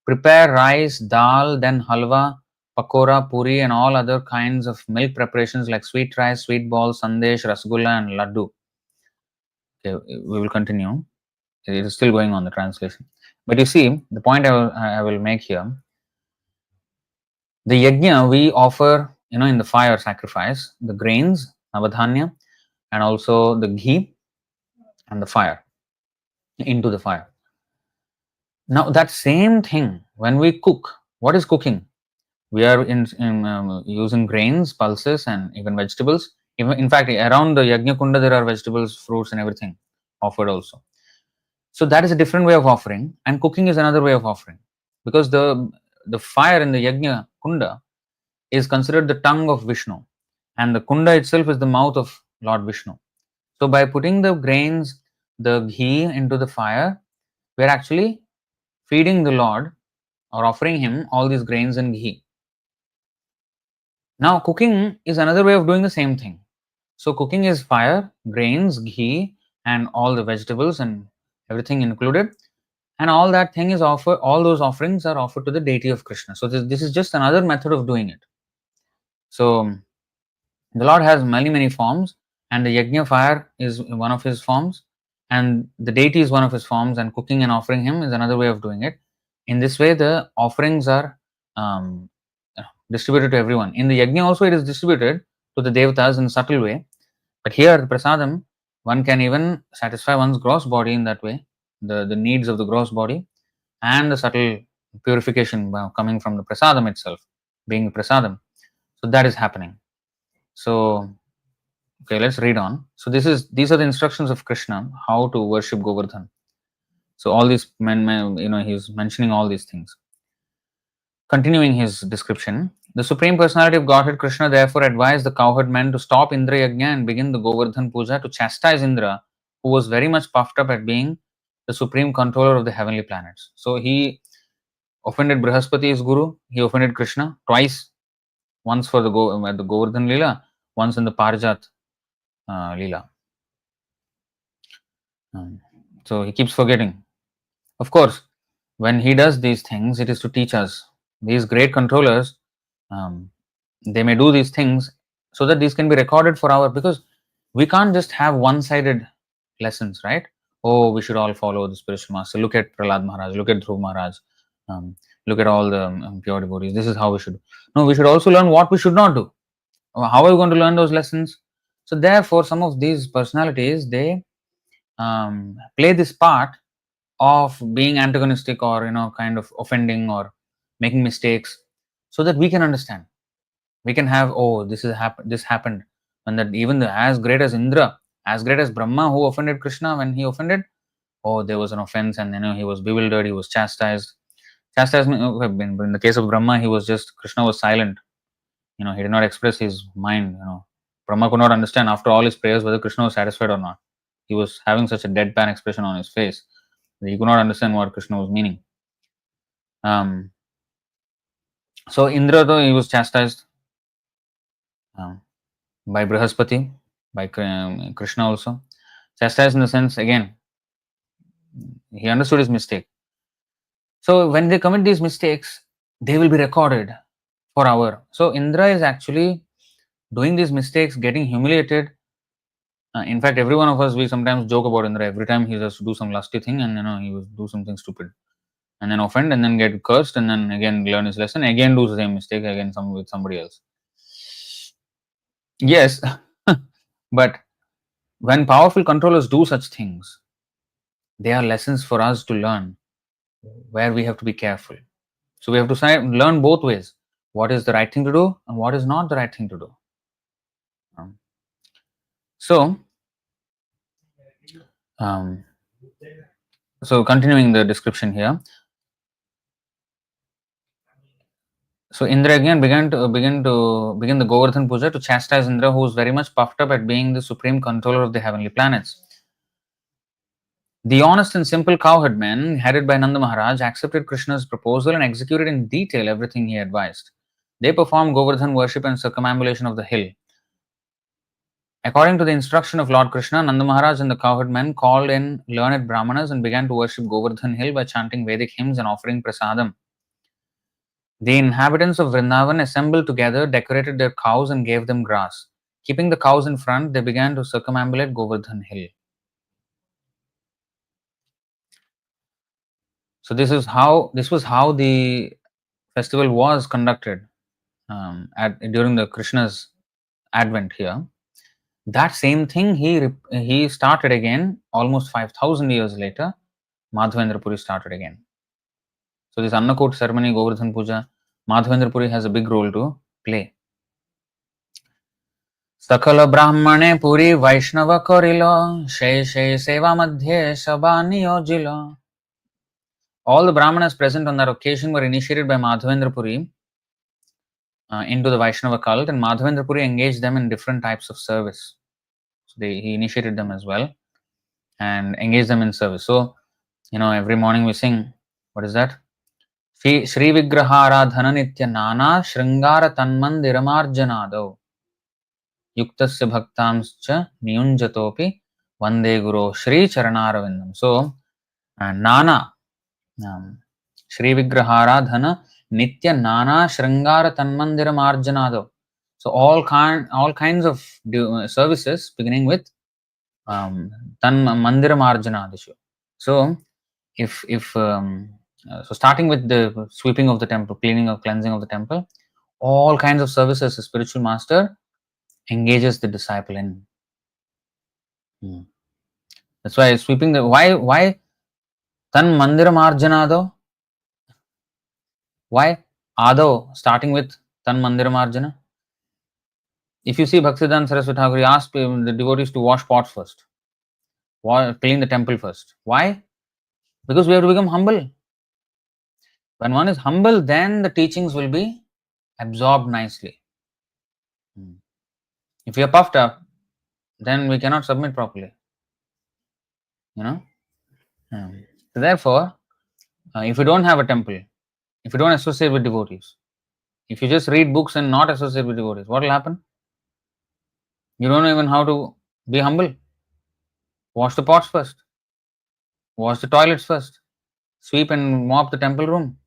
Prepare rice, dal, then halwa, pakora, puri, and all other kinds of milk preparations like sweet rice, sweet balls, sandesh, rasgulla, and laddu. Okay, we will continue. It is still going on the translation. But you see, the point I will make here, the yajna we offer, in the fire sacrifice, the grains, navadhanya, and also the ghee and the fire, into the fire. Now, that same thing, when we cook, what is cooking? We are using grains, pulses, and even vegetables. Even, in fact, around the Yajna Kunda, there are vegetables, fruits, and everything offered also. So that is a different way of offering, and cooking is another way of offering, because the fire in the Yajna Kunda is considered the tongue of Vishnu, and the Kunda itself is the mouth of Lord Vishnu. So by putting the grains, the ghee into the fire, we are actually feeding the Lord or offering him all these grains and ghee. Now, cooking is another way of doing the same thing. So, cooking is fire, grains, ghee, and all the vegetables and everything included. And all that thing is offered, all those offerings are offered to the deity of Krishna. So, this is just another method of doing it. So, the Lord has many, many forms, and the Yajna fire is one of his forms, and the deity is one of his forms, and cooking and offering him is another way of doing it. In this way, the offerings are distributed to everyone. In the Yajna also, it is distributed to the devatas in a subtle way, but here, the prasadam, one can even satisfy one's gross body in that way, the needs of the gross body, and the subtle purification coming from the prasadam itself, being prasadam. So that is happening. So, okay, let's read on. So these are the instructions of Krishna how to worship Govardhan. So all these men, he's mentioning all these things. Continuing his description, the Supreme Personality of Godhead Krishna therefore advised the cowherd men to stop Indra Yajna and begin the Govardhan Puja to chastise Indra, who was very much puffed up at being the supreme controller of the heavenly planets. So he offended Brihaspati, his guru, he offended Krishna twice, once for the Govardhan Lila, once in the Parijat Lila. So he keeps forgetting. Of course, when he does these things, it is to teach us. These great controllers, they may do these things so that these can be recorded for our, because we can't just have one-sided lessons, right? Oh, we should all follow the spiritual master. Look at Prahlad Maharaj, look at Dhruv Maharaj, look at all the pure devotees. This is how we should. No, we should also learn what we should not do. How are we going to learn those lessons? So therefore, some of these personalities, they play this part of being antagonistic or kind of offending or making mistakes, so that we can understand, we can have, oh, this happened, and that even as great as Indra, as great as Brahma, who offended Krishna, when he offended, oh, there was an offense, and he was bewildered, he was chastised. Chastisement, in the case of Brahma, Krishna was silent, he did not express his mind. Brahma could not understand after all his prayers whether Krishna was satisfied or not. He was having such a deadpan expression on his face that he could not understand what Krishna was meaning. So Indra, though, he was chastised by Brihaspati, by Krishna also. Chastised in the sense, again, he understood his mistake. So when they commit these mistakes, they will be recorded for our. So Indra is actually doing these mistakes, getting humiliated. In fact, every one of us, we sometimes joke about Indra. Every time he has to do some lusty thing, and he will do something stupid, and then offend, and then get cursed, and then again learn his lesson, again do the same mistake again with somebody else. Yes, but when powerful controllers do such things, they are lessons for us to learn, where we have to be careful. So we have to learn both ways: what is the right thing to do and what is not the right thing to do. So continuing the description here. So Indra again began the Govardhan Puja to chastise Indra, who was very much puffed up at being the supreme controller of the heavenly planets. The honest and simple cowherd men, headed by Nanda Maharaj, accepted Krishna's proposal and executed in detail everything he advised. They performed Govardhan worship and circumambulation of the hill. According to the instruction of Lord Krishna, Nanda Maharaj and the cowherd men called in learned Brahmanas and began to worship Govardhan hill by chanting Vedic hymns and offering prasadam. The inhabitants of Vrindavan assembled together, decorated their cows, and gave them grass. Keeping the cows in front, they began to circumambulate Govardhan hill. So this was how the festival was conducted during the Krishna's advent here. That same thing he started again almost 5,000 years later. Mādhavendra Purī started again. So this Annakot ceremony, Govardhan Puja, Mādhavendra Purī has a big role to play. Sakala Brahmane Puri Vaishnava Korilo Shey Seva Madhye Sabani Ojilo. All the Brahmanas present on that occasion were initiated by Mādhavendra Purī into the Vaishnava cult, and Madhavendra Purī engaged them in different types of service. So he initiated them as well and engaged them in service. So, every morning we sing, what is that? Shri Vigraharadhana Nitya Nana Shringara Tanmandiramarjanado Yuktasya Bhaktamscha Niyunjatopi Vande Guru Shri Charanaravindam. So, Nana Shri Vigraharadhana Nitya Nana Shringara Tanmandira Marjanado. So all kinds of services beginning with Tan Mandira Marjanadishu. So so starting with the sweeping of the temple, cleaning or cleansing of the temple, all kinds of services the spiritual master engages the disciple in. That's why sweeping why Tan Mandira Marjanado? Why Ado starting with Tan Mandira Marjana? If you see Bhaktisiddhanta Saraswati Thakur, he asked the devotees to wash pots first, clean the temple first. Why? Because we have to become humble. When one is humble, then the teachings will be absorbed nicely. If we are puffed up, then we cannot submit properly. So therefore, if you don't have a temple, if you don't associate with devotees, if you just read books and not associate with devotees, what will happen? You don't know even how to be humble. Wash the pots first. Wash the toilets first. Sweep and mop the temple room.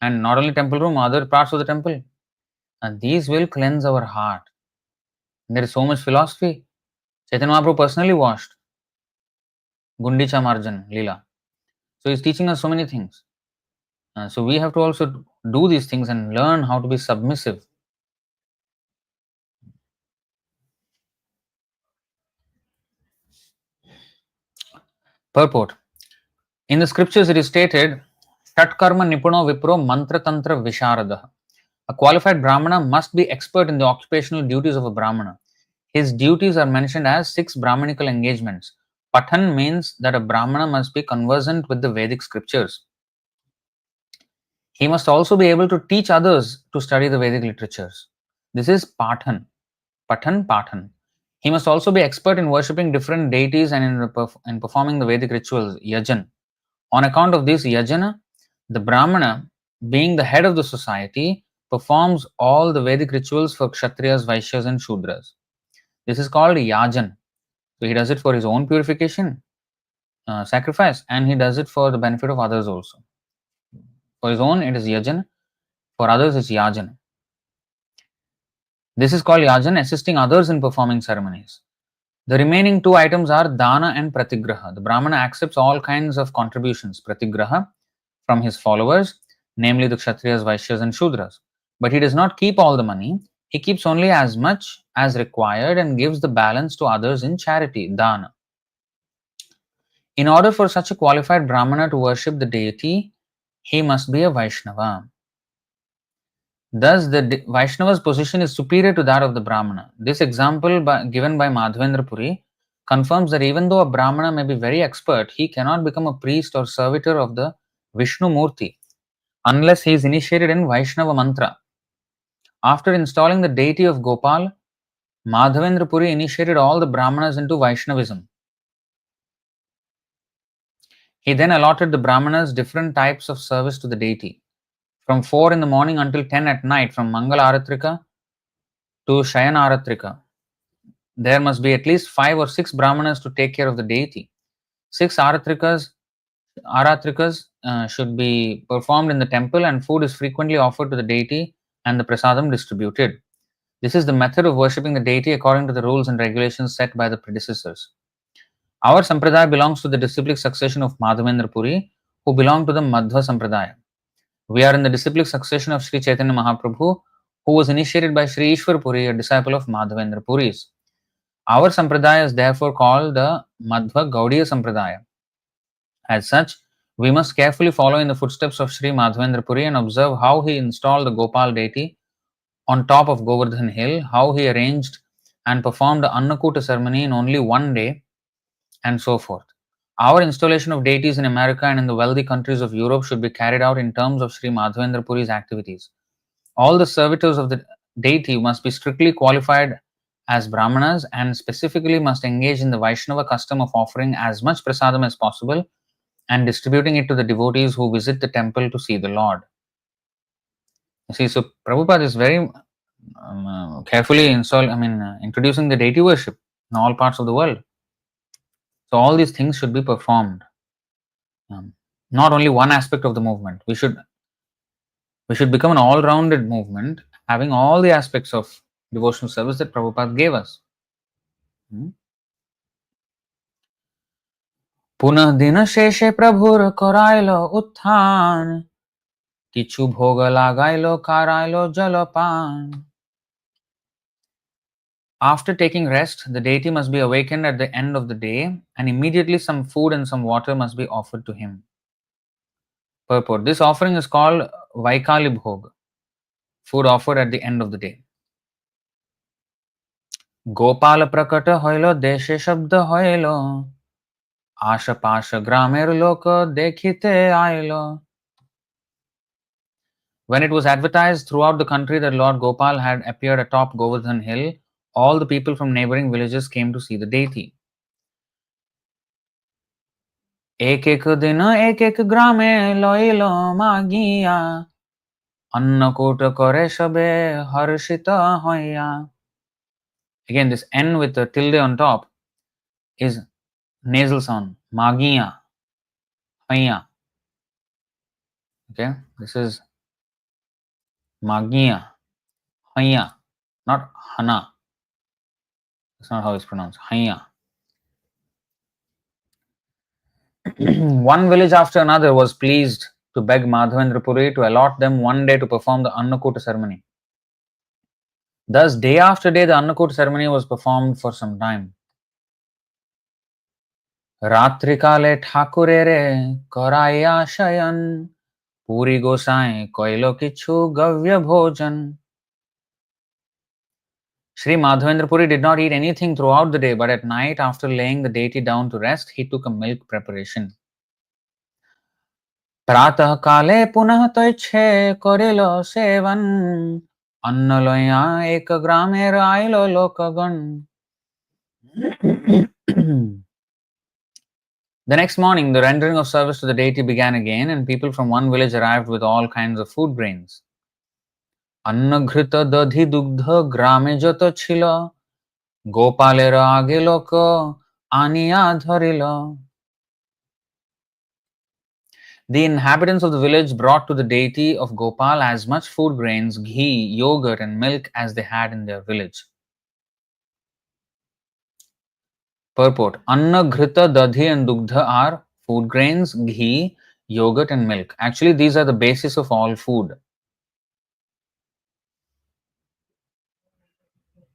And not only temple room, other parts of the temple. And these will cleanse our heart. And there is so much philosophy. Chaitanya Mahaprabhu personally washed Gundicha Marjan Leela. So he's teaching us so many things. So we have to also do these things and learn how to be submissive. Purport. In the scriptures it is stated, Shatkarma Nipuno Vipro Mantra Tantra Visharadaha. A qualified Brahmana must be expert in the occupational duties of a Brahmana. His duties are mentioned as 6 Brahminical engagements. Pathan means that a Brahmana must be conversant with the Vedic scriptures. He must also be able to teach others to study the Vedic literatures. This is Pathan. Pathan. He must also be expert in worshipping different deities and in performing the Vedic rituals, yajan. On account of this yajana, the Brahmana, being the head of the society, performs all the Vedic rituals for Kshatriyas, Vaishyas and Shudras. This is called yajan. So he does it for his own purification, sacrifice, and he does it for the benefit of others also. For his own, it is yajan. For others, it's yajan. This is called yajan, assisting others in performing ceremonies. The remaining 2 items are dana and pratigraha. The Brahmana accepts all kinds of contributions, pratigraha, from his followers, namely the Kshatriyas, Vaishyas and Shudras. But he does not keep all the money. He keeps only as much as required and gives the balance to others in charity, dana. In order for such a qualified Brahmana to worship the deity, he must be a Vaishnava. Thus, the Vaishnava's position is superior to that of the Brahmana. This example given by Mādhavendra Purī confirms that even though a Brahmana may be very expert, he cannot become a priest or servitor of the Vishnu Murti unless he is initiated in Vaishnava mantra. After installing the deity of Gopal, Mādhavendra Purī initiated all the Brahmanas into Vaishnavism. He then allotted the Brahmanas different types of service to the deity. From 4 in the morning until 10 at night, from Mangala Aratrika to Shayana Aratrika, there must be at least 5 or 6 Brahmanas to take care of the deity. 6 Aratrikas should be performed in the temple, and food is frequently offered to the deity and the prasadam distributed. This is the method of worshipping the deity according to the rules and regulations set by the predecessors. Our sampradaya belongs to the disciplic succession of Mādhavendra Purī, who belong to the Madhva sampradaya. We are in the disciplic succession of Sri Chaitanya Mahaprabhu, who was initiated by Sri Ishwar Puri, a disciple of Mādhavendra Purī's. Our sampradaya is therefore called the Madhva Gaudiya sampradaya. As such, we must carefully follow in the footsteps of Sri Mādhavendra Purī and observe how he installed the Gopal deity on top of Govardhan hill, how he arranged and performed the Annakuta ceremony in only one day, and so forth. Our installation of deities in America and in the wealthy countries of Europe should be carried out in terms of Sri Mādhavendra Purī's activities. All the servitors of the deity must be strictly qualified as Brahmanas and specifically must engage in the Vaishnava custom of offering as much prasadam as possible and distributing it to the devotees who visit the temple to see the Lord. You see, so Prabhupada is very carefully introducing the deity worship in all parts of the world. So all these things should be performed. Not only one aspect of the movement. We should become an all-rounded movement, having all the aspects of devotional service that Prabhupada gave us. Punah dina sheshe prabhur korailo utthan, kichu bhoga lagailo karailo jalapan. After taking rest, the deity must be awakened at the end of the day, and immediately some food and some water must be offered to him. Purport. This offering is called Vaikali Bhog, food offered at the end of the day. Gopal prakata hoilo deshe shabda hoilo, asha pasha gramer loka dekhite ailo. When it was advertised throughout the country that Lord Gopal had appeared atop Govardhan hill, all the people from neighboring villages came to see the deity. एक एक दिन एक एक ग्रामे लइल मागिया, अन्नकूट करे सबे हर्षित होइया. Again, this N with the tilde on top is nasal sound. Magiya, hoiya. Okay, this is Magiya, hoiya, not hana. That's not how it's pronounced. Hoiya. One village after another was pleased to beg Mādhavendra Purī to allot them one day to perform the Annakuta ceremony. Thus, day after day, the Annakuta ceremony was performed for some time. Ratrikale Thakurere Karaya Shayan Puri Gosai Koilo Kichu Gavya Bhojan. Sri Madhavendra Puri did not eat anything throughout the day, but at night, after laying the deity down to rest, he took a milk preparation. Pratah Kale Punah Toiche Korilo Sevan Annaloya Eka Gramer Ailo Lokagan. The next morning, the rendering of service to the deity began again, and people from one village arrived with all kinds of food grains. Annagrita dadhi dugdha grame joto chilo, Gopalera age loko aniya dharilo. The inhabitants of the village brought to the deity of Gopal as much food grains, ghee, yogurt, and milk as they had in their village. Purport. Anna, ghrita, dadhi, and dugdha are food grains, ghee, yogurt, and milk. Actually, these are the basis of all food.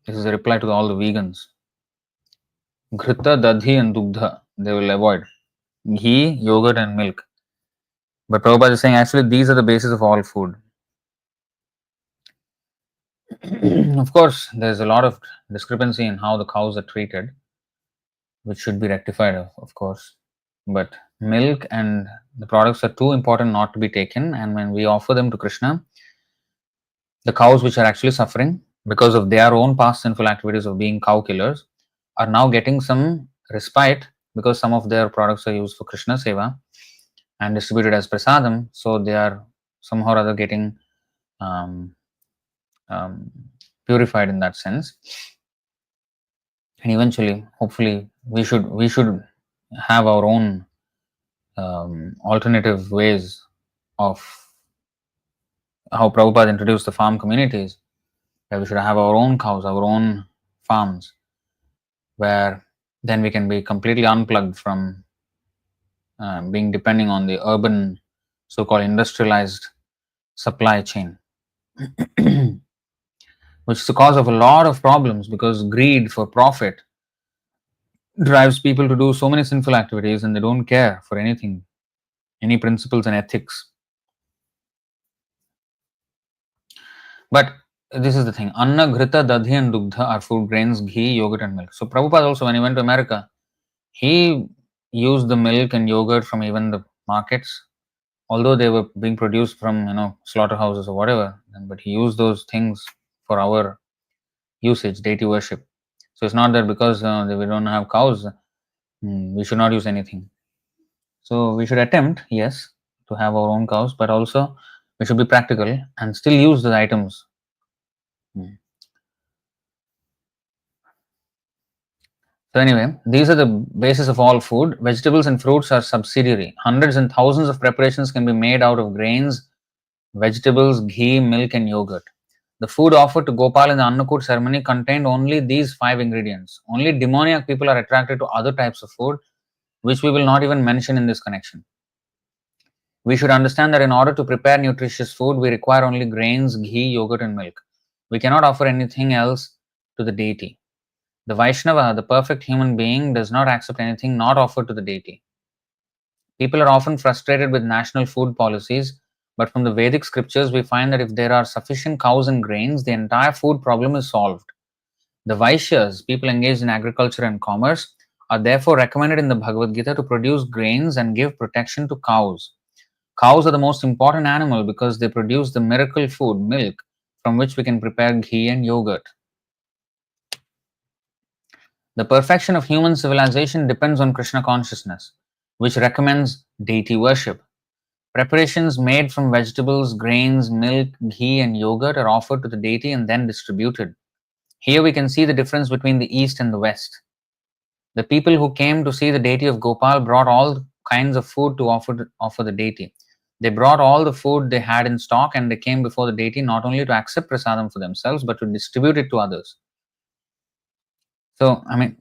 This is a reply to all the vegans. Ghrita, dadhi, and dugdha, they will avoid. Ghee, yogurt, and milk. But Prabhupada is saying actually these are the basis of all food. Of course, there's a lot of discrepancy in how the cows are treated, which should be rectified, of course. But milk and the products are too important not to be taken, and when we offer them to Krishna, the cows which are actually suffering because of their own past sinful activities of being cow killers are now getting some respite because some of their products are used for Krishna Seva. and distributed as prasadam, so they are somehow or other getting um, um, purified in that sense. And eventually, hopefully, we should have our own alternative ways of how Prabhupada introduced the farm communities, where we should have our own cows, our own farms, where then we can be completely unplugged from being depending on the urban, so-called industrialized supply chain, which is the cause of a lot of problems, because greed for profit drives people to do so many sinful activities and they don't care for anything, any principles and ethics. But this is the thing: anna, ghrita, dadhi, and dugdha are food grains, ghee, yogurt, and milk. So Prabhupada also, when he went to America, he used the milk and yogurt from even the markets, although they were being produced from slaughterhouses or whatever. But he used those things for our usage, deity worship. So it's not that because we don't have cows, we should not use anything. So we should attempt, yes, to have our own cows, but also we should be practical and still use the items. So anyway, these are the basis of all food. Vegetables and fruits are subsidiary. Hundreds and thousands of preparations can be made out of grains, vegetables, ghee, milk, and yogurt. The food offered to Gopal in the Annakut ceremony contained only these 5 ingredients. Only demoniac people are attracted to other types of food, which we will not even mention in this connection. We should understand that in order to prepare nutritious food, we require only grains, ghee, yogurt, and milk. We cannot offer anything else to the deity. The Vaishnava, the perfect human being, does not accept anything not offered to the deity. People are often frustrated with national food policies, but from the Vedic scriptures, we find that if there are sufficient cows and grains, the entire food problem is solved. The Vaishyas, people engaged in agriculture and commerce, are therefore recommended in the Bhagavad Gita to produce grains and give protection to cows. Cows are the most important animal because they produce the miracle food, milk, from which we can prepare ghee and yogurt. The perfection of human civilization depends on Krishna consciousness, which recommends deity worship. Preparations made from vegetables, grains, milk, ghee, and yogurt are offered to the deity and then distributed. Here we can see the difference between the East and the West. The people who came to see the deity of Gopal brought all kinds of food to offer the deity. They brought all the food they had in stock and they came before the deity not only to accept prasadam for themselves but to distribute it to others. So, I mean,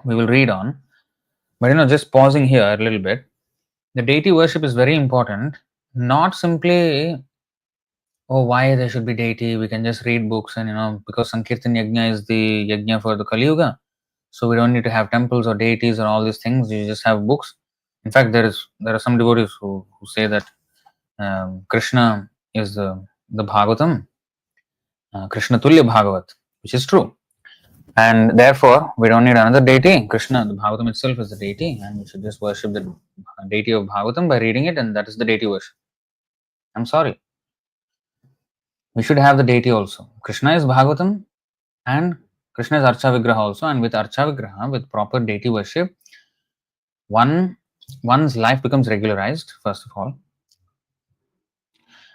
we will read on, but just pausing here a little bit. The deity worship is very important, not simply, why there should be deity, we can just read books and because Sankirtan Yajna is the Yajna for the Kali Yuga, so we don't need to have temples or deities or all these things, you just have books. In fact, there are some devotees who say that Krishna is the Bhagavatam, Krishna Tulya Bhagavat, which is true. And therefore, we don't need another deity. Krishna, the Bhagavatam itself is the deity, and we should just worship the deity of Bhagavatam by reading it, and that is the deity worship. I'm sorry. We should have the deity also. Krishna is Bhagavatam, and Krishna is Archa Vigraha also, and with Archa Vigraha, with proper deity worship, one's life becomes regularized, first of all,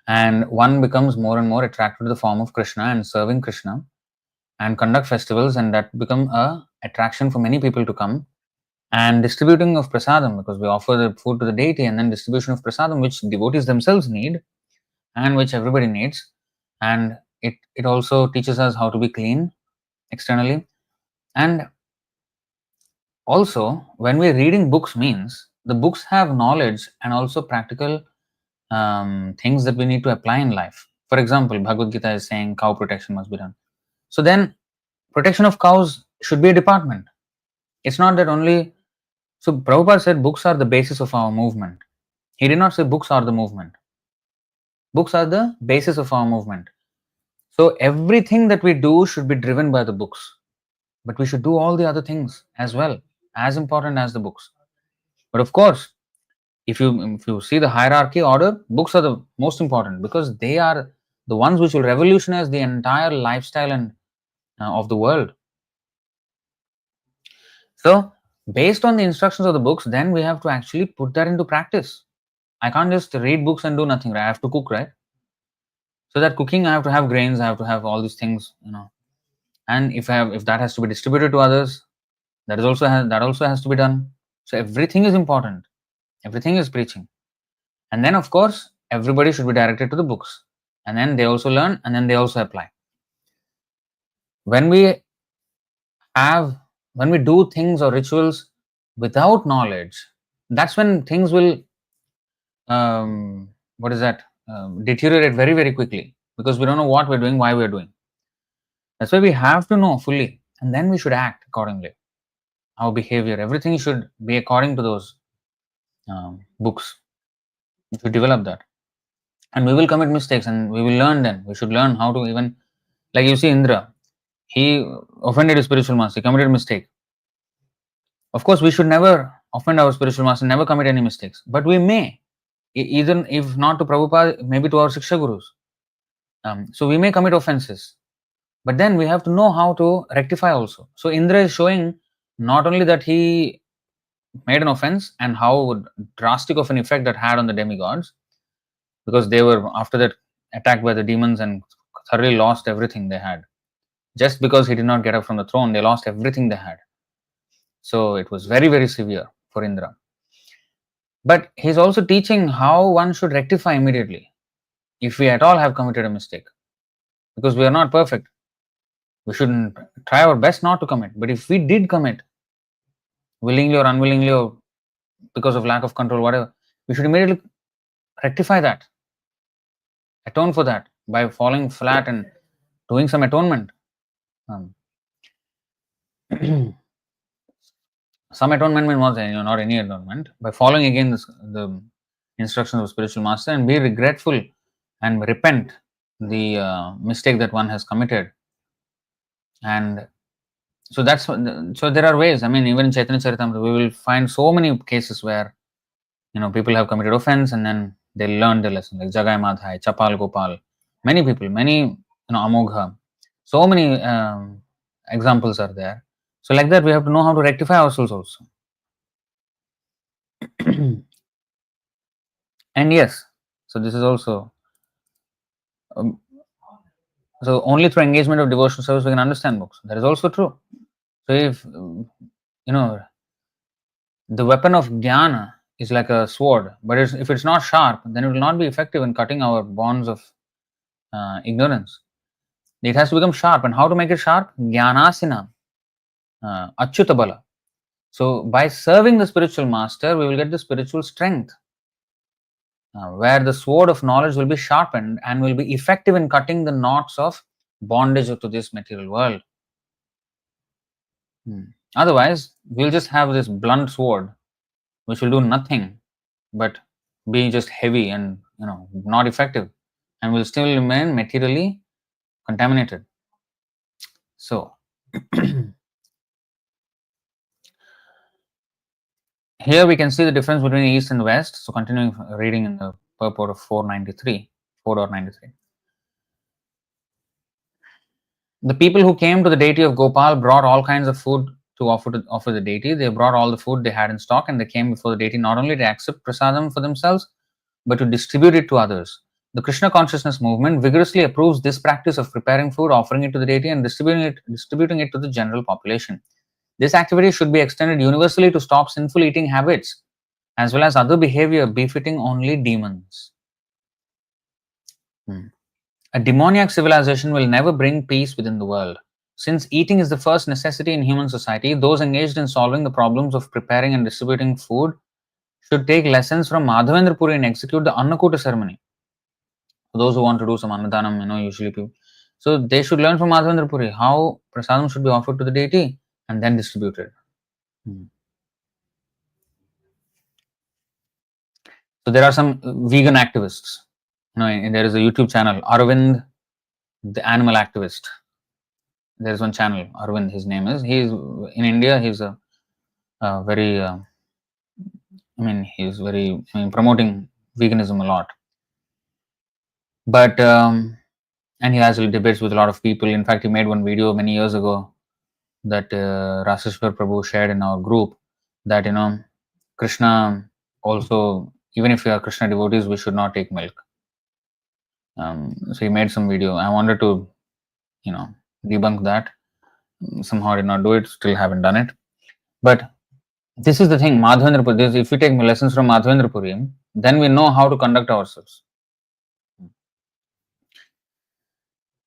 and one becomes more and more attracted to the form of Krishna and serving Krishna and conduct festivals, and that become a attraction for many people to come. And distributing of prasadam, because we offer the food to the deity, and then distribution of prasadam, which devotees themselves need and which everybody needs, and it also teaches us how to be clean externally. And also, when we're reading books, means the books have knowledge and also practical things that we need to apply in life. For example, Bhagavad Gita is saying cow protection must be done. So then protection of cows should be a department. It's not that only. So Prabhupada said books are the basis of our movement. He did not say books are the movement. Books are the basis of our movement. So everything that we do should be driven by the books. But we should do all the other things as well, as important as the books. But of course, if you see the hierarchy order, books are the most important because they are the ones which will revolutionize the entire lifestyle and of the world. So based on the instructions of the books, then we have to actually put that into practice. I can't just read books and do nothing, right? I have to cook, right? So that cooking, I have to have grains, I have to have all these things, and if that has to be distributed to others, that also has to be done. So everything is important, everything is preaching. And then of course everybody should be directed to the books, and then they also learn, and then they also apply. When we do things or rituals without knowledge, that's when things will what is that deteriorate very, very quickly, because we don't know what we're doing, why we're doing. That's why we have to know fully, and then we should act accordingly. Our behavior, everything should be according to those books. We should develop that, and we will commit mistakes, and we will learn. Then we should learn how to, even like you see Indra, he offended his spiritual master, he committed a mistake. Of course, we should never offend our spiritual master, never commit any mistakes, but we may, even if not to Prabhupada, maybe to our Shiksha Gurus. So we may commit offenses, but then we have to know how to rectify also. So Indra is showing not only that he made an offense and how drastic of an effect that had on the demigods, because they were after that attacked by the demons and thoroughly lost everything they had. Just because he did not get up from the throne, they lost everything they had. So it was very, very severe for Indra. But he's also teaching how one should rectify immediately if we at all have committed a mistake, because we are not perfect. We shouldn't try our best not to commit. But if we did commit, willingly or unwillingly, or because of lack of control, whatever, we should immediately rectify that, atone for that by falling flat and doing some atonement. Some atonement means not any atonement, by following again the instructions of spiritual master, and be regretful and repent the mistake that one has committed. And so there are ways. I mean, even in Chaitanya Charitamrita, we will find so many cases where people have committed offense and then they learn the lesson, like Jagai Madhai, Chapal Gopal, many people, many Amogha, so many examples are there. So like that, we have to know how to rectify ourselves also. And yes, so this is also so only through engagement of devotional service we can understand books. That is also true. So if the weapon of jnana is like a sword, but if it's not sharp, then it will not be effective in cutting our bonds of ignorance. It has to become sharp. And how to make it sharp? Jnanasina, achyutabala. So by serving the spiritual master, we will get the spiritual strength, where the sword of knowledge will be sharpened and will be effective in cutting the knots of bondage to this material world. Otherwise, we'll just have this blunt sword, which will do nothing but be just heavy and not effective, and will still remain materially contaminated. So here we can see the difference between East and West. So continuing reading in the purport of 493, 4.93. The people who came to the deity of Gopal brought all kinds of food to offer the deity. They brought all the food they had in stock, and they came before the deity not only to accept prasadam for themselves, but to distribute it to others. The Krishna consciousness movement vigorously approves this practice of preparing food, offering it to the deity, and distributing it to the general population. This activity should be extended universally to stop sinful eating habits, as well as other behavior befitting only demons. A demoniac civilization will never bring peace within the world. Since eating is the first necessity in human society, those engaged in solving the problems of preparing and distributing food should take lessons from Mādhavendra Purī and execute the Annakuta ceremony. For those who want to do some Annadanam, usually people. So they should learn from Mādhavendra Purī how prasadam should be offered to the deity and then distributed. So there are some vegan activists. There is a YouTube channel, Arvind, the animal activist. There is one channel, Arvind, his name is. He's in India. He's a very, he's very promoting veganism a lot. But and he has debates with a lot of people. In fact, he made one video many years ago that Raseshwar Prabhu shared in our group, that Krishna also, even if we are Krishna devotees, we should not take milk. So he made some video. I wanted to debunk that. Somehow I did not do it. Still haven't done it. But this is the thing, Madhavendra Purī. If we take lessons from Madhavendra Purī, then we know how to conduct ourselves.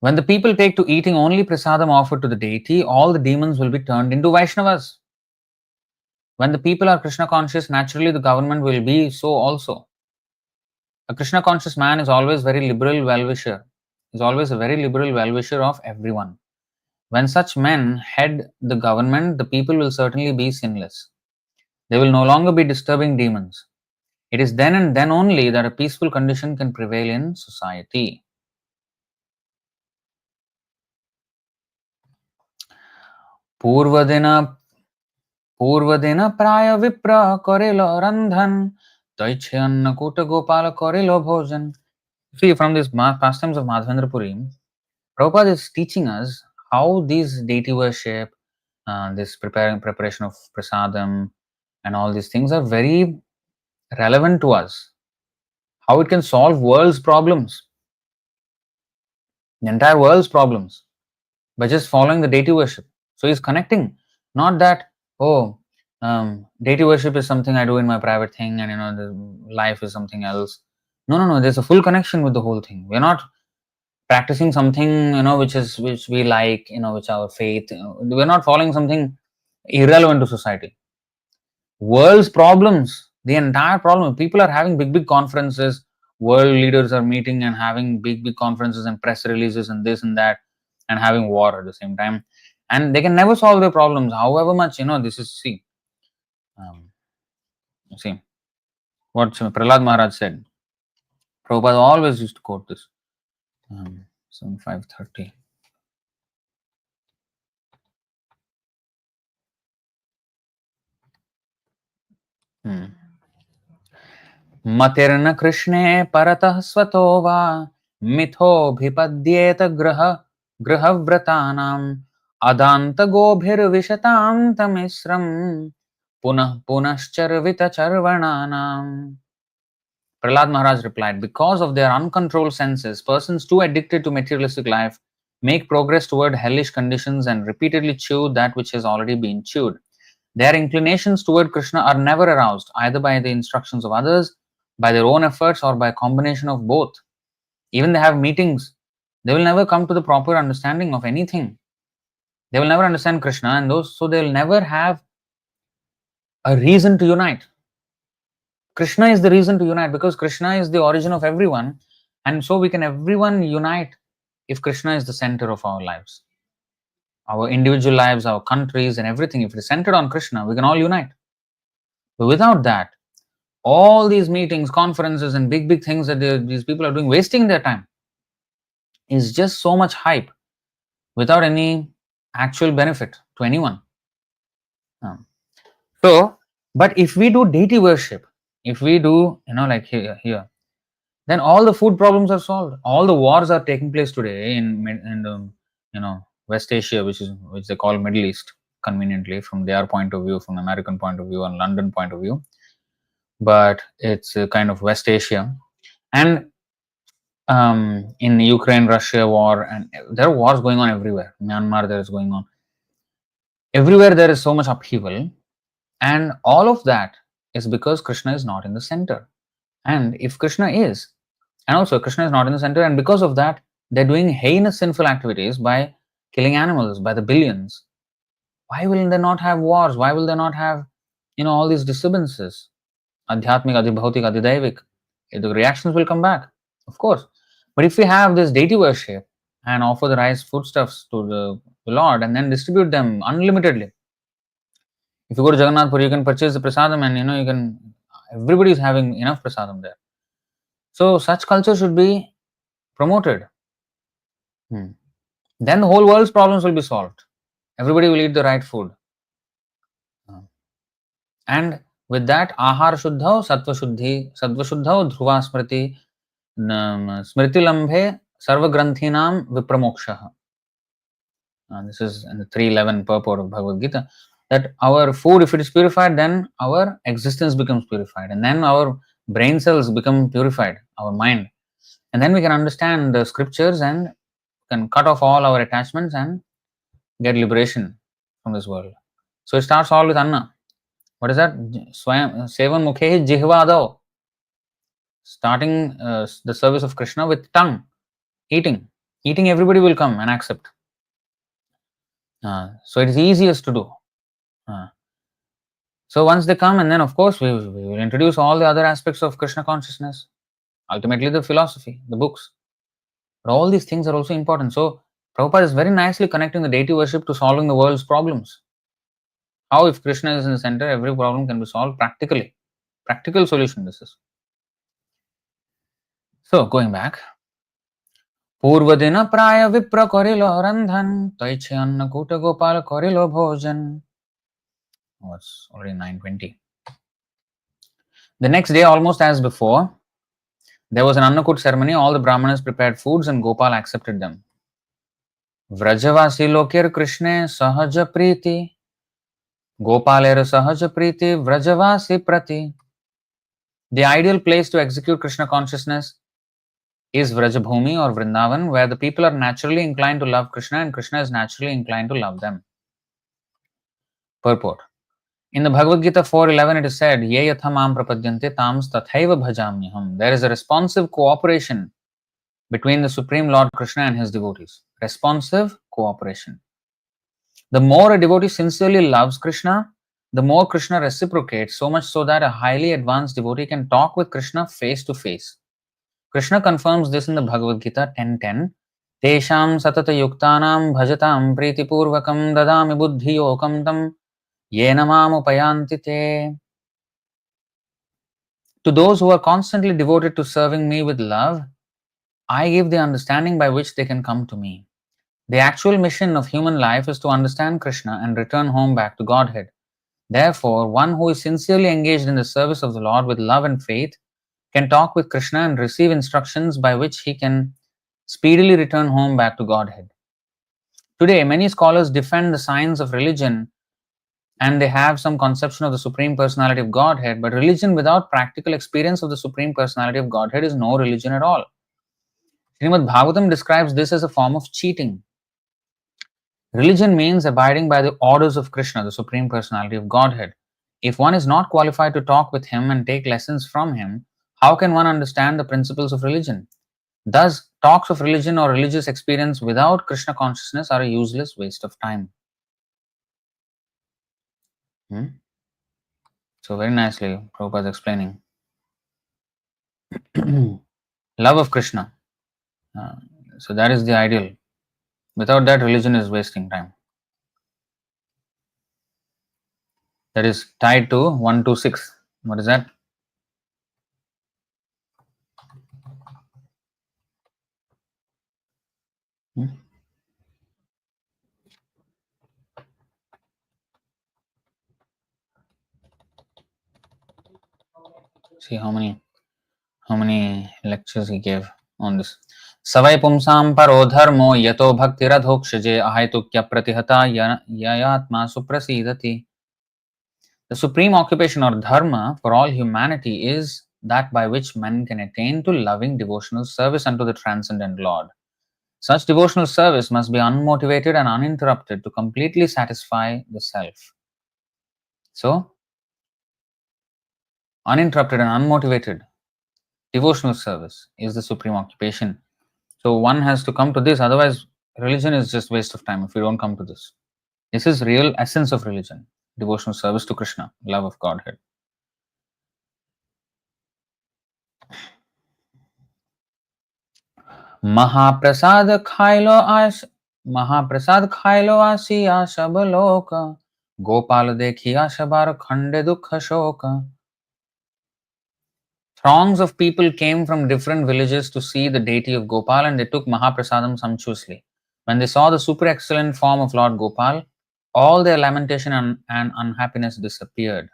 When the people take to eating only prasadam offered to the deity, all the demons will be turned into Vaishnavas. When the people are Krishna conscious, naturally the government will be so also. A Krishna conscious man is always very liberal well-wisher. Is always a very liberal well-wisher of everyone. When such men head the government, the people will certainly be sinless. They will no longer be disturbing demons. It is then and then only that a peaceful condition can prevail in society. Purvadina praya vipra korelo randhan Daiche annakuta gopala korelo bhojan. See, from this pastimes of Mādhavendra Purī, Prabhupada is teaching us how these deity worship, this preparation of prasadam, and all these things are very relevant to us. How it can solve world's problems, the entire world's problems, by just following the deity worship. So he's connecting, not that deity worship is something I do in my private thing, and the life is something else. No. There's a full connection with the whole thing. We're not practicing something which we like, which our faith. We're not following something irrelevant to society. World's problems, the entire problem. People are having big conferences. World leaders are meeting and having big conferences and press releases and this and that, and having war at the same time. And they can never solve their problems, however much this is. See what Prahlad Maharaj said. Prabhupada always used to quote this. 7530. Matirna Krishne paratah svato va mitho bhipadyet grahavratanam adanta gobhir vishatam tamisram punascharvita charvananam. Prahlad Maharaj replied, because of their uncontrolled senses, persons too addicted to materialistic life make progress toward hellish conditions and repeatedly chew that which has already been chewed. Their inclinations toward Krishna are never aroused, either by the instructions of others, by their own efforts, or by a combination of both. Even they have meetings, they will never come to the proper understanding of anything. They will never understand Krishna, and so they will never have a reason to unite. Krishna is the reason to unite, because Krishna is the origin of everyone, and so we can everyone unite if Krishna is the center of our lives. Our individual lives, our countries, and everything, if it is centered on Krishna, we can all unite. But without that, all these meetings, conferences, and big things that these people are doing, wasting their time, is just so much hype without any actual benefit to anyone. But if we do deity worship, if we do, like here, then all the food problems are solved. All the wars are taking place today in West Asia, which they call Middle East, conveniently from their point of view, from American point of view, and London point of view. But it's a kind of West Asia, and in Ukraine, Russia war, and there are wars going on everywhere. Myanmar, there is going on. Everywhere there is so much upheaval, and all of that is because Krishna is not in the center. And if Krishna is, and also Krishna is not in the center, and because of that, they're doing heinous sinful activities by killing animals by the billions. Why will they not have wars? Why will they not have, all these disturbances? Adhyatmik, adibhautik, adidaivik. The reactions will come back, of course. But if we have this deity worship and offer the rice foodstuffs to the Lord and then distribute them unlimitedly. If you go to Jagannath Puri, you can purchase the prasadam, and everybody is having enough prasadam there. So such culture should be promoted. Then the whole world's problems will be solved. Everybody will eat the right food. And with that, ahar shuddha, sattva shuddha, dhruva smriti, smriti lambhe, sarva granthinam vipramoksha. This is in the 3:11 purport of Bhagavad Gita. that our food, if it is purified, then our existence becomes purified, and then our brain cells become purified, our mind, and then we can understand the scriptures and can cut off all our attachments and get liberation from this world. So it starts all with Anna. What is that? Sevan mukhe jihvado. Starting the service of Krishna with tongue, eating. Eating, everybody will come and accept. So it is easiest to do. So once they come, and then of course we will introduce all the other aspects of Krishna consciousness, ultimately the philosophy, the books. But all these things are also important. So Prabhupada is very nicely connecting the deity worship to solving the world's problems. How, if Krishna is in the center, every problem can be solved practically. Practical solution this is. So going back. पूर्व दिन प्राय विप्र करिलो रंधन तैछे अन्नकूट गोपाल करिलो भोजन. Oh, it's already 9:20. The next day, almost as before, there was an annakut ceremony. All the brahmanas prepared foods and Gopal accepted them. Vrajavasi lokir Krishne sahaja priti Gopalera sahaja priti Vrajavasi prati. The ideal place to execute Krishna consciousness is Vrajabhumi or Vrindavan, where the people are naturally inclined to love Krishna and Krishna is naturally inclined to love them. Purport. In the Bhagavad Gita 4:11 it is said, Ye yatha mam prapadyante tams tathaiva bhajamyaham. There is a responsive cooperation between the Supreme Lord Krishna and his devotees. Responsive cooperation. The more a devotee sincerely loves Krishna, the more Krishna reciprocates, so much so that a highly advanced devotee can talk with Krishna face to face. Krishna confirms this in the Bhagavad Gita 10:10. Tesham satata yuktanam bhajatam pritipurvakam dadami buddhiyokam tam yena mam upayanti te. To those who are constantly devoted to serving me with love, I give the understanding by which they can come to me. The actual mission of human life is to understand Krishna and return home back to Godhead. Therefore, one who is sincerely engaged in the service of the Lord with love and faith can talk with Krishna and receive instructions by which he can speedily return home back to Godhead. Today, many scholars defend the science of religion and they have some conception of the Supreme Personality of Godhead, but religion without practical experience of the Supreme Personality of Godhead is no religion at all. Srimad Bhagavatam describes this as a form of cheating. Religion means abiding by the orders of Krishna, the Supreme Personality of Godhead. If one is not qualified to talk with him and take lessons from him, how can one understand the principles of religion? Thus, talks of religion or religious experience without Krishna consciousness are a useless waste of time. So very nicely, Prabhupada is explaining. Love of Krishna. So that is the ideal. Without that, religion is wasting time. That is tied to 126. What is that? See how many lectures he gave on this. Savai pumsam paro dharmo yato bhakti radhokshaje ahaitukya pratihata yayatma suprasidati. The supreme occupation or dharma for all humanity is that by which men can attain to loving devotional service unto the transcendent Lord. Such devotional service must be unmotivated and uninterrupted to completely satisfy the self. So, uninterrupted and unmotivated devotional service is the supreme occupation. So one has to come to this, otherwise religion is just waste of time if you don't come to this. This is real essence of religion, devotional service to Krishna, love of Godhead. Mahaprasad khailo asiya sabaloka Gopal dekhiya sabar khande dukha shoka. Throngs of people came from different villages to see the deity of Gopal and they took Mahaprasadam sumptuously. When they saw the super excellent form of Lord Gopal, all their lamentation and unhappiness disappeared.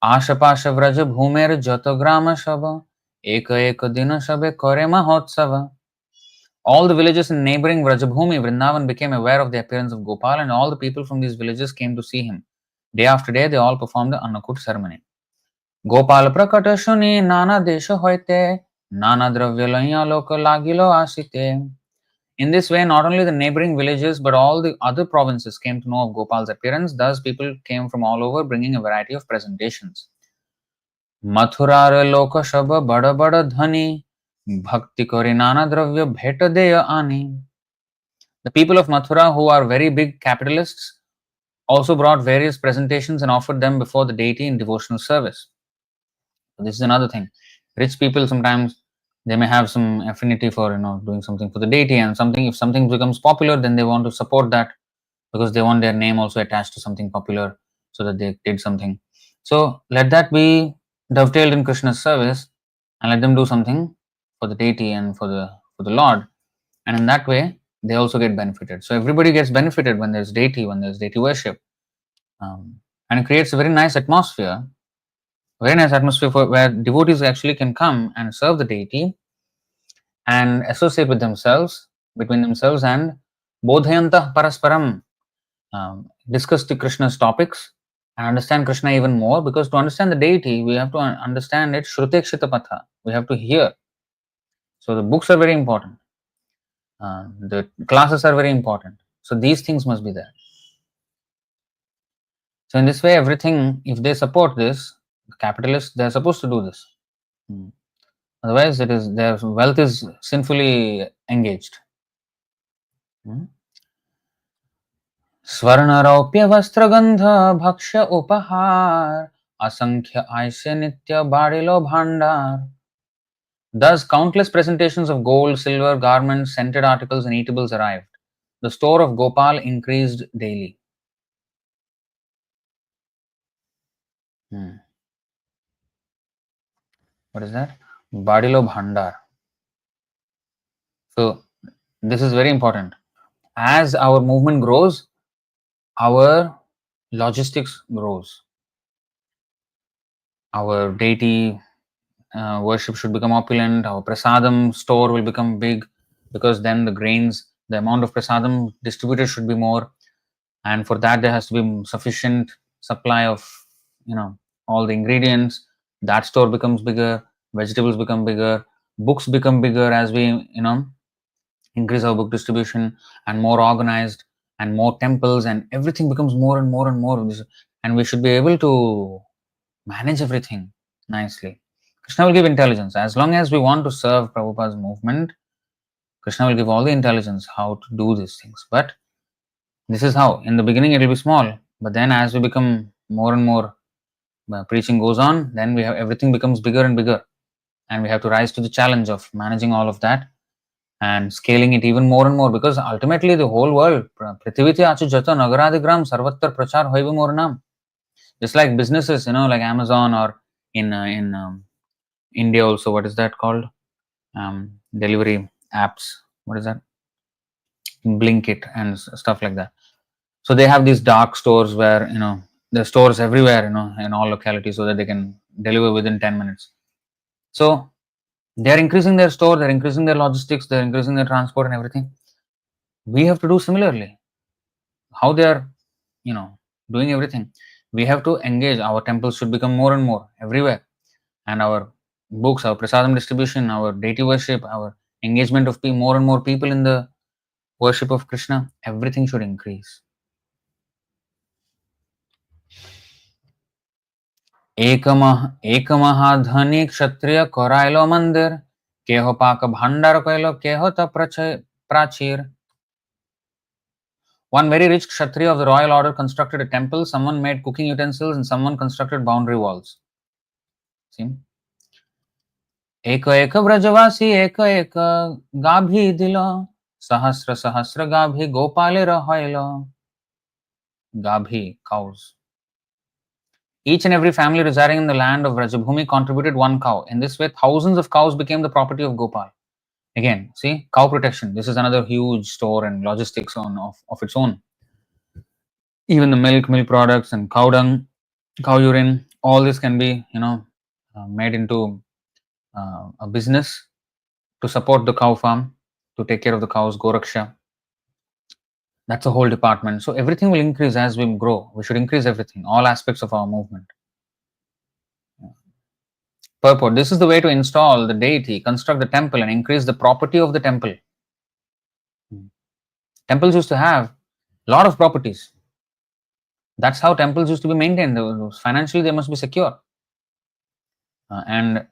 Ashapasha vraja bhumer jatograma shava eka eka dina shabe kore mahotsava. All the villages in neighboring Vrajabhumi, Vrindavan, became aware of the appearance of Gopal, and all the people from these villages came to see him. Day after day, they all performed the Annakut ceremony. Gopal prakata shuni nana desha hoite, nana dravya laya loka lagilo asite. In this way, not only the neighboring villages but all the other provinces came to know of Gopal's appearance. Thus, people came from all over bringing a variety of presentations. Mathurare loka shaba bada bada dhani, bhakti kori nana dravya bheta deya ani. The people of Mathura, who are very big capitalists, also brought various presentations and offered them before the deity in devotional service. So this is another thing. Rich people sometimes they may have some affinity for doing something for the deity, and something if something becomes popular, then they want to support that because they want their name also attached to something popular, so that they did something. So let that be dovetailed in Krishna's service, and let them do something for the deity and for the Lord, and in that way they also get benefited. So everybody gets benefited when there's deity worship, and it creates a very nice atmosphere for where devotees actually can come and serve the deity and associate with themselves, between themselves, and bodhayantah parasparam, discuss the Krishna's topics and understand Krishna even more, because to understand the deity we have to understand it shrutekshita patha, we have to hear. So the books are very important, the classes are very important, so these things must be there. So in this way, everything, if they support this, the capitalists, they are supposed to do this. Otherwise, it is their wealth is sinfully engaged. स्वर्णरौप्य वस्त्रगंध भक्ष्य उपहार असंख्य आयस्य nitya badilo bhandar. Thus, countless presentations of gold, silver, garments, scented articles, and eatables arrived. The store of Gopal increased daily. What is that? Badilo bhandar. So, this is very important. As our movement grows, our logistics grows. Our deity worship should become opulent. Our prasadam store will become big, because then the grains, the amount of prasadam distributed should be more, and for that there has to be sufficient supply of all the ingredients. That store becomes bigger, vegetables become bigger, books become bigger as we increase our book distribution, and more organized, and more temples, and everything becomes more and more and more, and we should be able to manage everything nicely. Krishna will give intelligence. As long as we want to serve Prabhupada's movement, Krishna will give all the intelligence how to do these things. But this is how. In the beginning it will be small, but then as we become more and more, preaching goes on, then we have everything becomes bigger and bigger, and we have to rise to the challenge of managing all of that and scaling it even more and more, because ultimately the whole world, prithiviti achu jata nagaradigram sarvattar prachar hoibe more nam. Just like businesses, like Amazon, or in India also, what is that called? Delivery apps. What is that? Blinkit and stuff like that. So they have these dark stores where there's stores everywhere, in all localities, so that they can deliver within 10 minutes. So they are increasing their store, they're increasing their logistics, they're increasing their transport and everything. We have to do similarly. How they are, doing everything. We have to engage. Our temples should become more and more everywhere, and our books, our prasadam distribution, our deity worship, our engagement of more and more people in the worship of Krishna, everything should increase. एक महाधनी क्षत्रिय करायलो मंदिर, केहो पाक भंडार कैलो, केहो त प्राचीर. One very rich kshatriya of the royal order constructed a temple, someone made cooking utensils, and someone constructed boundary walls. See? एक एक ब्रजवासी एक एक गाभी दिलो, सहस्र सहस्र गाभी गोपाले रहलो. Gabhi, cows. Each and every family residing in the land of Vrajabhumi contributed one cow. In this way, thousands of cows became the property of Gopal. Again, see, cow protection. This is another huge store and logistics of its own. Even the milk products, and cow dung, cow urine, all this can be, made into a business to support the cow farm. to take care of the cows, Goraksha. That's a whole department. So everything will increase as we grow. We should increase everything, all aspects of our movement. Purport. This is the way to install the deity, construct the temple, and increase the property of the temple. Temples used to have a lot of properties. That's how temples used to be maintained. Financially, they must be secure. And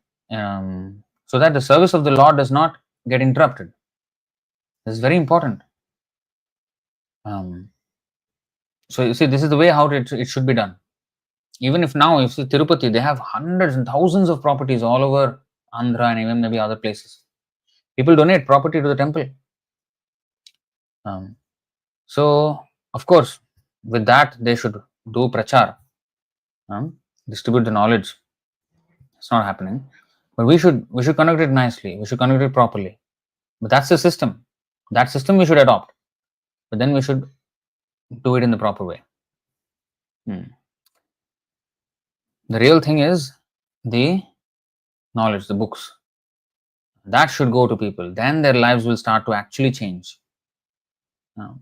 so that the service of the Lord does not get interrupted. This is very important. So you see, this is the way how it should be done. Even if now, if Tirupati, they have hundreds and thousands of properties all over Andhra and even maybe other places. People donate property to the temple. So, of course, with that, they should do prachar, distribute the knowledge. It's not happening. But we should conduct it nicely. We should conduct it properly. But that's the system. That system we should adopt. But then we should do it in the proper way. The real thing is the knowledge, the books. That should go to people. Then their lives will start to actually change.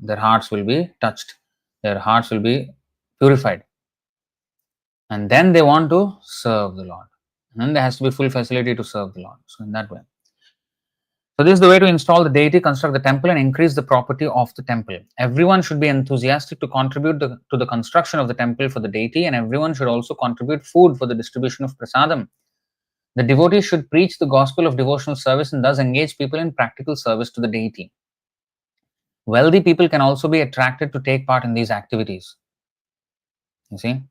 Their hearts will be touched. Their hearts will be purified. And then they want to serve the Lord. And then there has to be full facility to serve the Lord. So in that way. So this is the way to install the deity, construct the temple, and increase the property of the temple. Everyone should be enthusiastic to contribute to the construction of the temple for the deity, and everyone should also contribute food for the distribution of prasadam. The devotees should preach the gospel of devotional service and thus engage people in practical service to the deity. Wealthy people can also be attracted to take part in these activities. You see?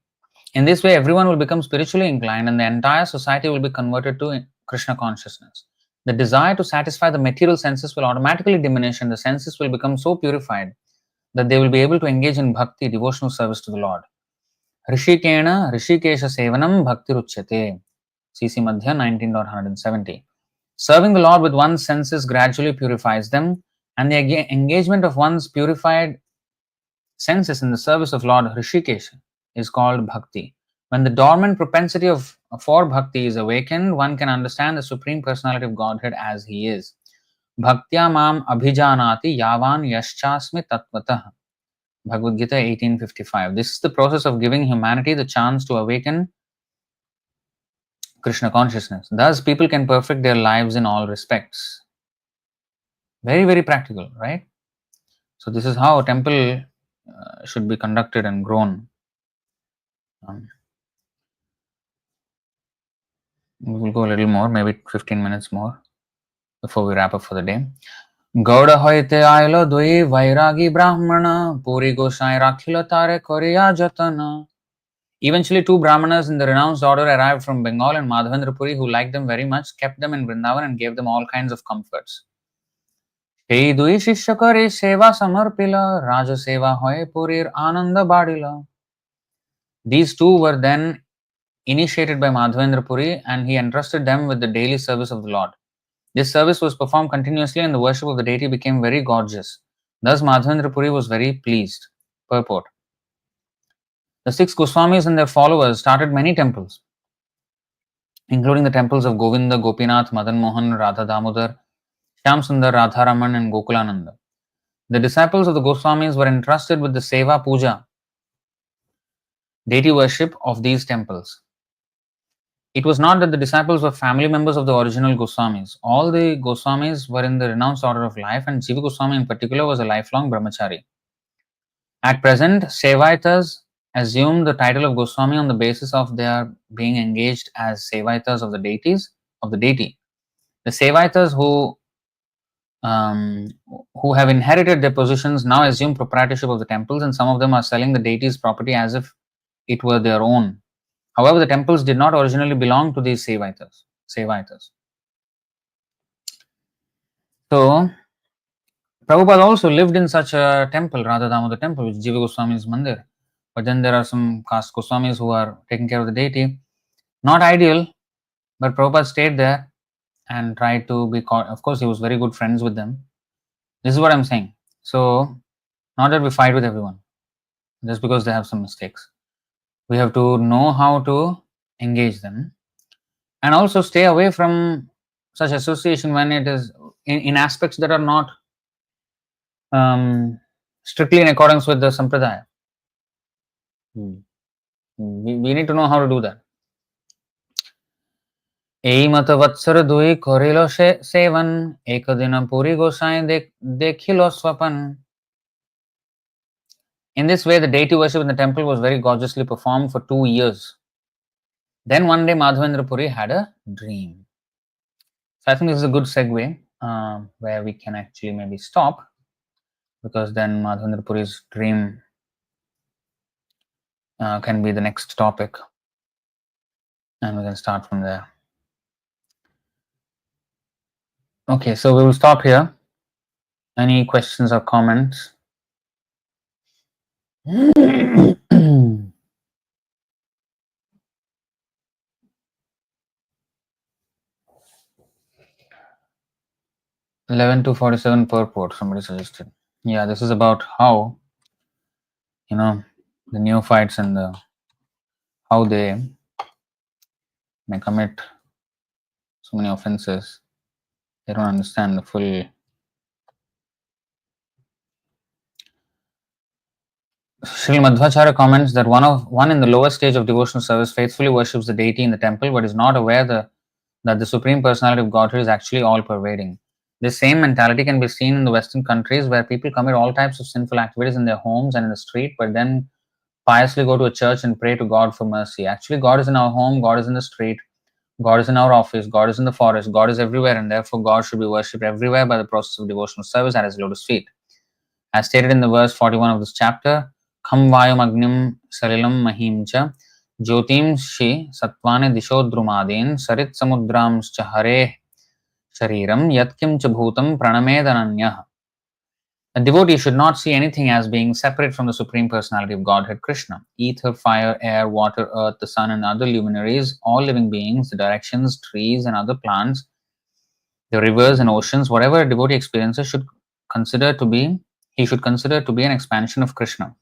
In this way, everyone will become spiritually inclined and the entire society will be converted to Krishna consciousness. The desire to satisfy the material senses will automatically diminish and the senses will become so purified that they will be able to engage in bhakti, devotional service to the Lord. Rishikena Rishikesha Sevanam Bhakti Ruchyate. CC Madhya 19.170. Serving the Lord with one's senses gradually purifies them, and the engagement of one's purified senses in the service of Lord Rishikesha is called bhakti. When the dormant propensity for bhakti is awakened, one can understand the Supreme Personality of Godhead as He is. Bhaktya mam abhijanati yavan yaschasmi tattvatah. Bhagavad Gita 18:55. This is the process of giving humanity the chance to awaken Krishna consciousness. Thus, people can perfect their lives in all respects. Very, very practical, right? So, this is how a temple should be conducted and grown. We will go a little more, maybe 15 minutes more before we wrap up for the day. Gauda hoite ailo dui vairagi brahmana puri gosai rakhila tare koriya jatana. Eventually, two brahmanas in the renounced order arrived from Bengal, and Mādhavendra Purī, who liked them very much, kept them in Vrindavan and gave them all kinds of comforts. Ei dui shishya kare seva samarpila raja seva hoye purir ananda badila. These two were then initiated by Mādhavendra Purī, and he entrusted them with the daily service of the Lord. This service was performed continuously and the worship of the deity became very gorgeous. Thus, Mādhavendra Purī was very pleased. Purport. The 6 Goswamis and their followers started many temples, including the temples of Govinda, Gopinath, Madan Mohan, Radha Damodar, Shyam Sundar, Radharaman, and Gokulananda. The disciples of the Goswamis were entrusted with the Seva Puja, deity worship of these temples. It was not that the disciples were family members of the original Goswamis. All the Goswamis were in the renounced order of life, and Jiva Goswami in particular was a lifelong brahmachari. At present, Sevaitas assume the title of Goswami on the basis of their being engaged as Sevaitas of the deity. The Sevaitas who have inherited their positions now assume proprietorship of the temples, and some of them are selling the deity's property as if it were their own. However, the temples did not originally belong to these Sevaitas. So, Prabhupada also lived in such a temple, Radha Damodar temple, which is Jiva Goswami's mandir. But then there are some caste Goswamis who are taking care of the deity. Not ideal, but Prabhupada stayed there and tried to be, of course, he was very good friends with them. This is what I'm saying. So, not that we fight with everyone, just because they have some mistakes. We have to know how to engage them and also stay away from such association when it is in aspects that are not strictly in accordance with the sampradaya. We need to know how to do that. এই মত বৎসর দুই করিল সেবন একদিন পুরী গোসাই দেখিল Swapan. In this way, the deity worship in the temple was very gorgeously performed for 2 years. Then one day, Mādhavendra Purī had a dream. So I think this is a good segue where we can actually maybe stop, because then Mādhavendra Puri's dream can be the next topic, and we can start from there. Okay, so we will stop here. Any questions or comments? 11-47 purport, somebody suggested. Yeah, this is about how, the neophytes and how they may commit so many offenses. They don't understand the full. Sri Madhvacharya comments that one in the lowest stage of devotional service faithfully worships the deity in the temple, but is not aware that the Supreme Personality of Godhead is actually all-pervading. This same mentality can be seen in the Western countries, where people commit all types of sinful activities in their homes and in the street, but then piously go to a church and pray to God for mercy. Actually, God is in our home, God is in the street, God is in our office, God is in the forest, God is everywhere, and therefore God should be worshipped everywhere by the process of devotional service at His lotus feet. As stated in the verse 41 of this chapter, Kham vayum agnim salilam mahim cha jyotim shi satvane dishodrumadin sarit samudram cha hare shariram yatkim cha bhutam pranamedananyah. A devotee should not see anything as being separate from the Supreme Personality of Godhead, Krishna. Ether, fire, air, water, earth, the sun, and other luminaries, all living beings, the directions, trees, and other plants, the rivers and oceans, whatever a devotee experiences, he should consider to be an expansion of Krishna.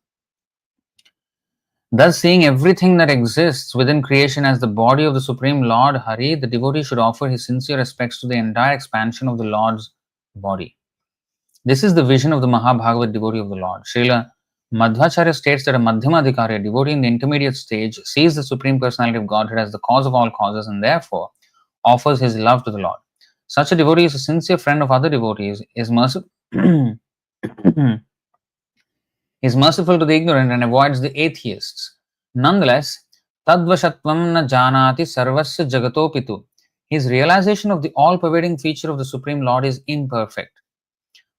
Thus, seeing everything that exists within creation as the body of the Supreme Lord Hari, the devotee should offer his sincere respects to the entire expansion of the Lord's body. This is the vision of the Mahabhagavat devotee of the Lord. Srila Madhvacharya states that a Madhyamadhikari, a devotee in the intermediate stage, sees the Supreme Personality of Godhead as the cause of all causes and therefore offers his love to the Lord. Such a devotee is a sincere friend of other devotees, is merciful to the ignorant and avoids the atheists. Nonetheless, Tadvashatvam na janati sarvasya jagatopitu. His realization of the all-pervading feature of the Supreme Lord is imperfect.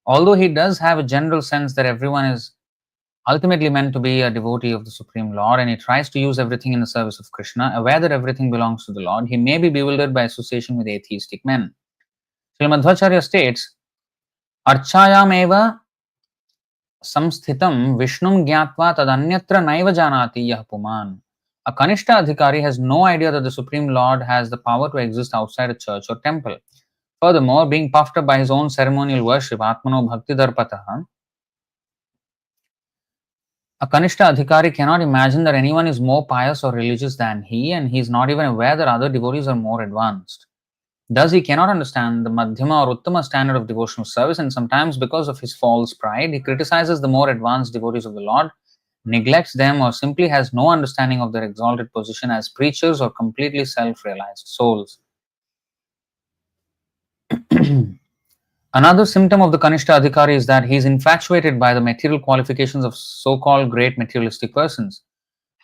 Although he does have a general sense that everyone is ultimately meant to be a devotee of the Supreme Lord, and he tries to use everything in the service of Krishna, aware that everything belongs to the Lord, he may be bewildered by association with atheistic men. Sri Madhvacharya states, Archayam eva samsthitam vishnum gyatva tadanyatra naiva janati yah puman. A Kanishta Adhikari has no idea that the Supreme Lord has the power to exist outside a church or temple. Furthermore, being puffed up by his own ceremonial worship, Atmano Bhakti Darpataha, a Kanishta Adhikari cannot imagine that anyone is more pious or religious than he, and he is not even aware that other devotees are more advanced. Thus, he cannot understand the Madhyama or Uttama standard of devotional service, and sometimes, because of his false pride, he criticizes the more advanced devotees of the Lord, neglects them, or simply has no understanding of their exalted position as preachers or completely self-realized souls. Another symptom of the Kanishta Adhikari is that he is infatuated by the material qualifications of so-called great materialistic persons.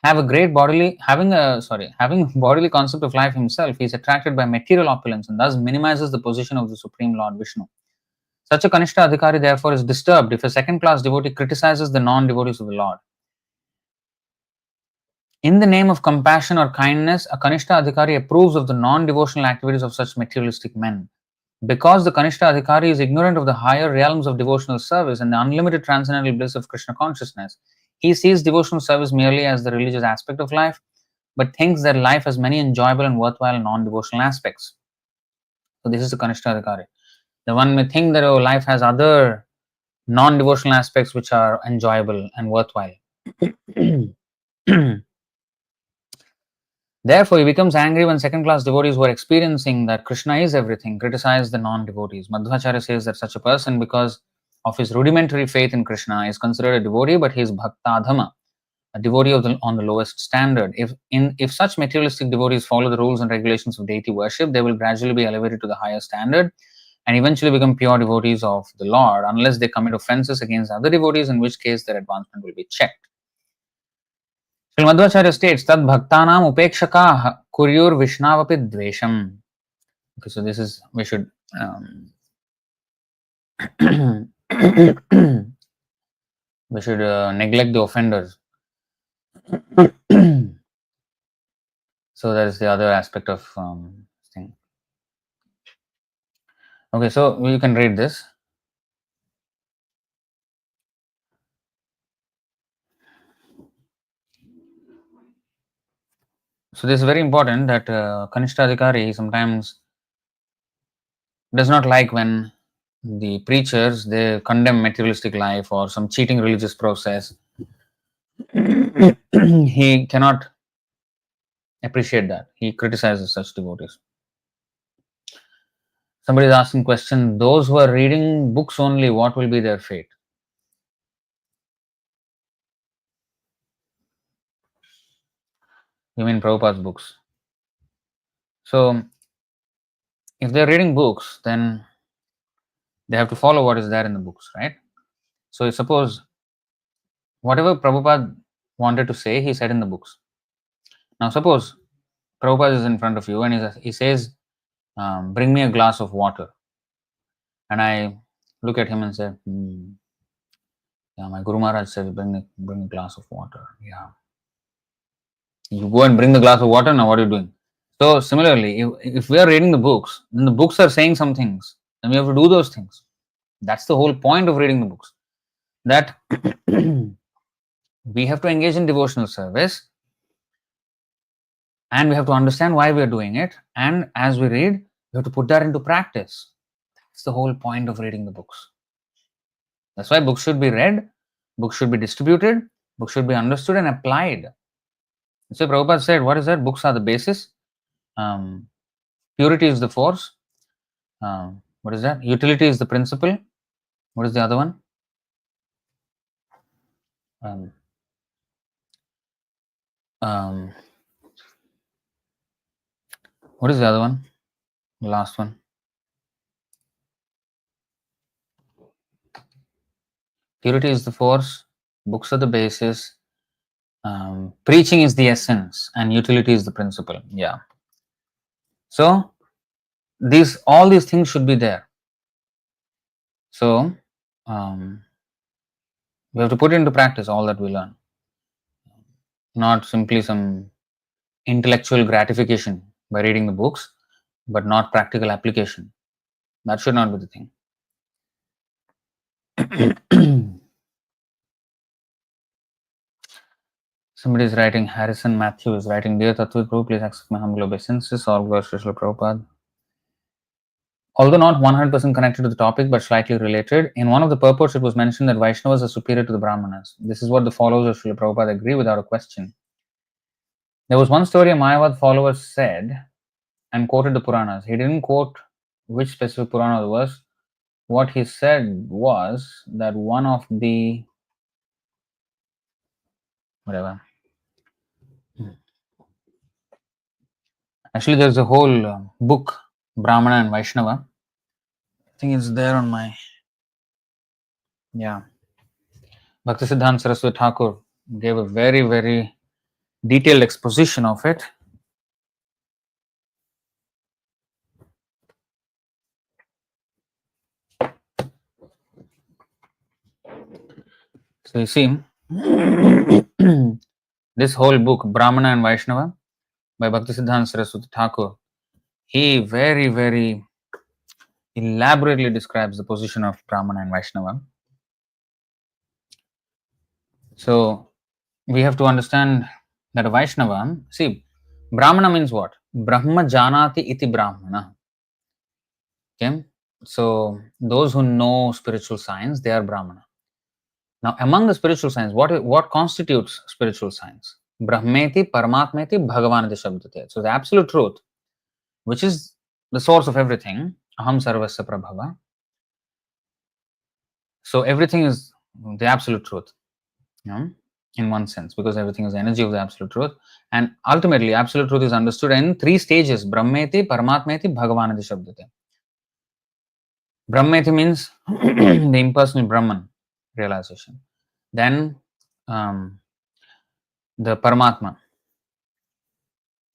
Having bodily concept of life himself, he is attracted by material opulence and thus minimizes the position of the Supreme Lord Vishnu. Such a Kanishta Adhikari therefore is disturbed if a second-class devotee criticizes the non-devotees of the Lord. In the name of compassion or kindness, a Kanishta Adhikari approves of the non-devotional activities of such materialistic men. Because the Kanishta Adhikari is ignorant of the higher realms of devotional service and the unlimited transcendental bliss of Krishna consciousness, he sees devotional service merely as the religious aspect of life, but thinks that life has many enjoyable and worthwhile non-devotional aspects. So this is the Kanishta Adhikari. The one may think that life has other non-devotional aspects which are enjoyable and worthwhile. Therefore, he becomes angry when second-class devotees who are experiencing that Krishna is everything criticize the non-devotees. Madhvacharya says that such a person, because of his rudimentary faith in Krishna is considered a devotee, but he is bhaktadhama, a devotee on the lowest standard. If such materialistic devotees follow the rules and regulations of deity worship, they will gradually be elevated to the higher standard and eventually become pure devotees of the Lord, unless they commit offenses against other devotees, in which case their advancement will be checked. Sri Madhvacharya states, Tad bhaktanam upekshakaha kuryur vishnavapi dvesham. Okay, so this is, we should we should neglect the offenders. So that is the other aspect of thing. Okay, so you can read this. So this is very important that Kanishtadhikari sometimes does not like when the preachers, they condemn materialistic life or some cheating religious process. He cannot appreciate that. He criticizes such devotees. Somebody is asking question, those who are reading books only, what will be their fate? You mean Prabhupada's books? So if they're reading books, then they have to follow what is there in the books, right? So suppose whatever Prabhupada wanted to say, he said in the books. Now suppose Prabhupada is in front of you and he says, bring me a glass of water. And I look at him and say, yeah, my Guru Maharaj said, bring a glass of water. Yeah. You go and bring the glass of water, now what are you doing? So similarly, if we are reading the books, then the books are saying some things, then we have to do those things. That's the whole point of reading the books. That we have to engage in devotional service and we have to understand why we are doing it. And as we read, we have to put that into practice. That's the whole point of reading the books. That's why books should be read, books should be distributed, books should be understood and applied. So Prabhupada said, what is that? Books are the basis. Purity is the force. What is that? Utility is the principle. What is the other one? What is the other one? The last one. Purity is the force. Books are the basis. Preaching is the essence, and utility is the principle. Yeah. So all these things should be there. So we have to put into practice all that we learn, not simply some intellectual gratification by reading the books, but not practical application. That should not be the thing. Somebody is writing, Harrison Matthew is writing, Dear Tattvavit Purī, please accept my humble obeisances. All glories to Srila Prabhupada. Although not 100% connected to the topic but slightly related, in one of the purports it was mentioned that Vaishnavas are superior to the Brahmanas. This is what the followers of Srila Prabhupada agree without a question. There was one story a Mayavad follower said and quoted the Puranas. He didn't quote which specific Purana it was. What he said was that one of the Actually, there's a whole book, Brahmana and Vaishnava. I think it's there on my, Bhaktisiddhanta Saraswati Thakur gave a very, very detailed exposition of it. So you see, this whole book, Brahmana and Vaishnava, by Bhaktisiddhanta Saraswati Thakur, he very, very elaborately describes the position of Brahmana and Vaishnava. So we have to understand that a Vaishnava, see, Brahmana means what? Brahma janati iti Brahmana. Okay, so those who know spiritual science, they are Brahmana. Now, among the spiritual science, what constitutes spiritual science? Brahmeti, Paramatmeti, Bhagavanati Shabdate. So the absolute truth, which is the source of everything, Aham Sarvasya Prabhava. So everything is the absolute truth, in one sense, because everything is the energy of the absolute truth. And ultimately, absolute truth is understood in three stages: Brahmeti, Paramatmeti, Bhagavanati Shabdate. Brahmeti means the impersonal Brahman realization. Then the Paramatma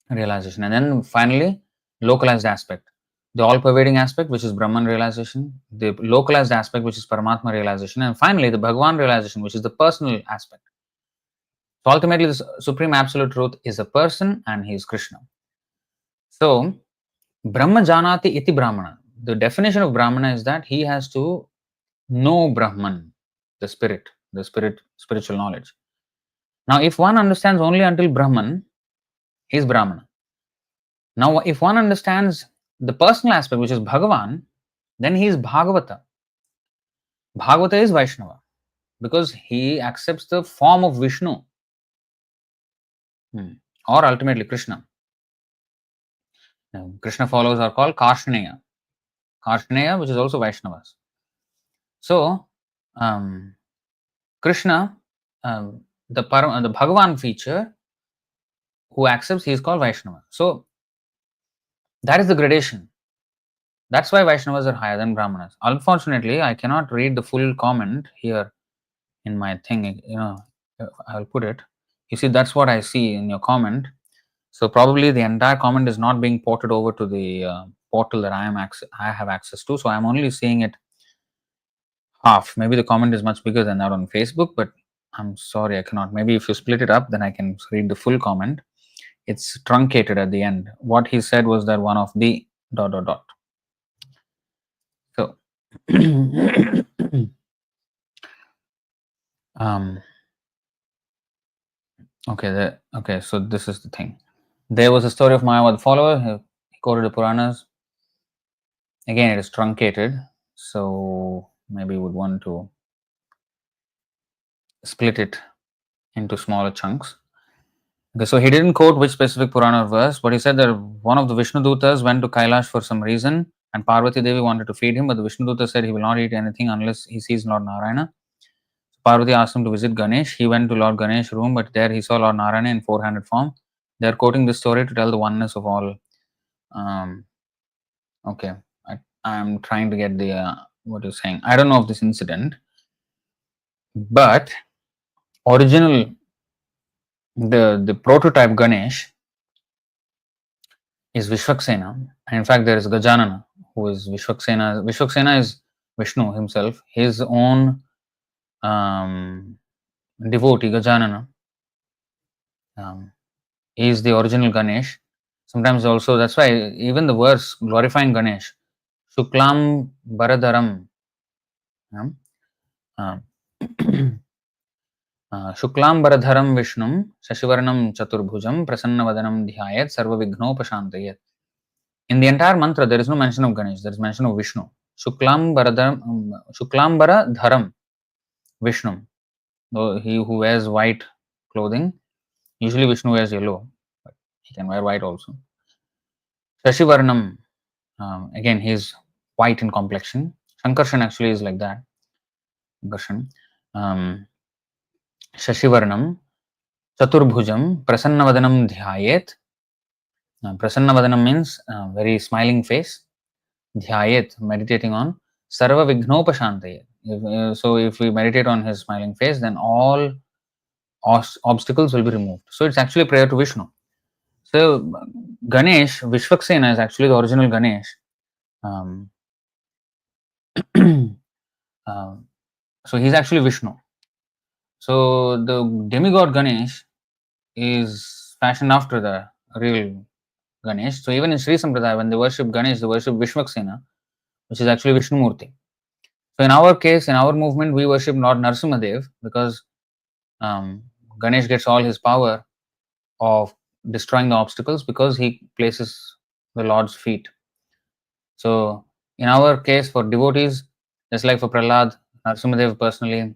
realization. And then finally, localized aspect. The all-pervading aspect, which is Brahman realization. The localized aspect, which is Paramatma realization. And finally, the Bhagavan realization, which is the personal aspect. So ultimately, the Supreme Absolute Truth is a person and he is Krishna. So, Brahma Janati iti Brahmana. The definition of Brahmana is that he has to know Brahman, the spiritual knowledge. Now, if one understands only until Brahman, he is Brahmana. Now, if one understands the personal aspect, which is Bhagavan, then he is Bhagavata. Bhagavata is Vaishnava because he accepts the form of Vishnu or ultimately Krishna. Now, Krishna followers are called Karshneya. Karshneya, which is also Vaishnavas. So, Krishna, the Bhagavan feature who accepts, he is called Vaishnava. So, that is the gradation. That's why Vaishnavas are higher than Brahmanas. Unfortunately, I cannot read the full comment here in my thing. I'll put it. You see, that's what I see in your comment. So probably the entire comment is not being ported over to the portal that I have access to. So I'm only seeing it half. Maybe the comment is much bigger than that on Facebook, but I'm sorry, I cannot. Maybe if you split it up, then I can read the full comment. It's truncated at the end. What he said was that one of the ... So, okay, so this is the thing. There was a story of Mayavad follower. He quoted the Puranas. Again, it is truncated, so maybe we would want to split it into smaller chunks. Okay, so he didn't quote which specific Purana verse, but he said that one of the Vishnu Dutas went to Kailash for some reason, and Parvati Devi wanted to feed him, but the Vishnu Duta said he will not eat anything unless he sees Lord Narayana. Parvati asked him to visit Ganesh. He went to Lord Ganesh's room, but there he saw Lord Narayana in four-handed form. They are quoting this story to tell the oneness of all. Okay, I'm trying to get the what you're saying. I don't know of this incident, but original the prototype Ganesh is Vishwaksena, and in fact there is Gajanana who is Vishwaksena. Vishwaksena is Vishnu himself. His own devotee Gajanana is the original Ganesh. Sometimes also that's why even the verse glorifying Ganesh, Shuklam Baradaram, Shuklambaradharam Vishnum Shashivarnam Chaturbhujam Prasannavadanam Dhyayat Sarvavighnopashantayat. In the entire mantra, there is no mention of Ganesh, there is mention of Vishnu. Shuklambaradharam Vishnu. He who wears white clothing, usually Vishnu wears yellow, but he can wear white also. Shashivarnam, again, he is white in complexion. Shankarshan actually is like that. Shankarshan. Shashivarnam Chaturbhujam Prasannavadanam Dhyayet. Prasannavadanam means very smiling face. Dhyayet, meditating on. Sarva Vighnopashantayet. So if we meditate on his smiling face, then all obstacles will be removed. So it's actually a prayer to Vishnu. So Ganesh, Vishwaksena is actually the original Ganesh. So he's actually Vishnu. So the demigod Ganesh is fashioned after the real Ganesh. So even in Sri Sampradaya, when they worship Ganesh, they worship Vishwaksena, which is actually Vishnu Murti. So in our case, in our movement, we worship Lord Narasimhadev because Ganesh gets all his power of destroying the obstacles because he places the Lord's feet. So in our case, for devotees, just like for Prahlad, Narasimhadev personally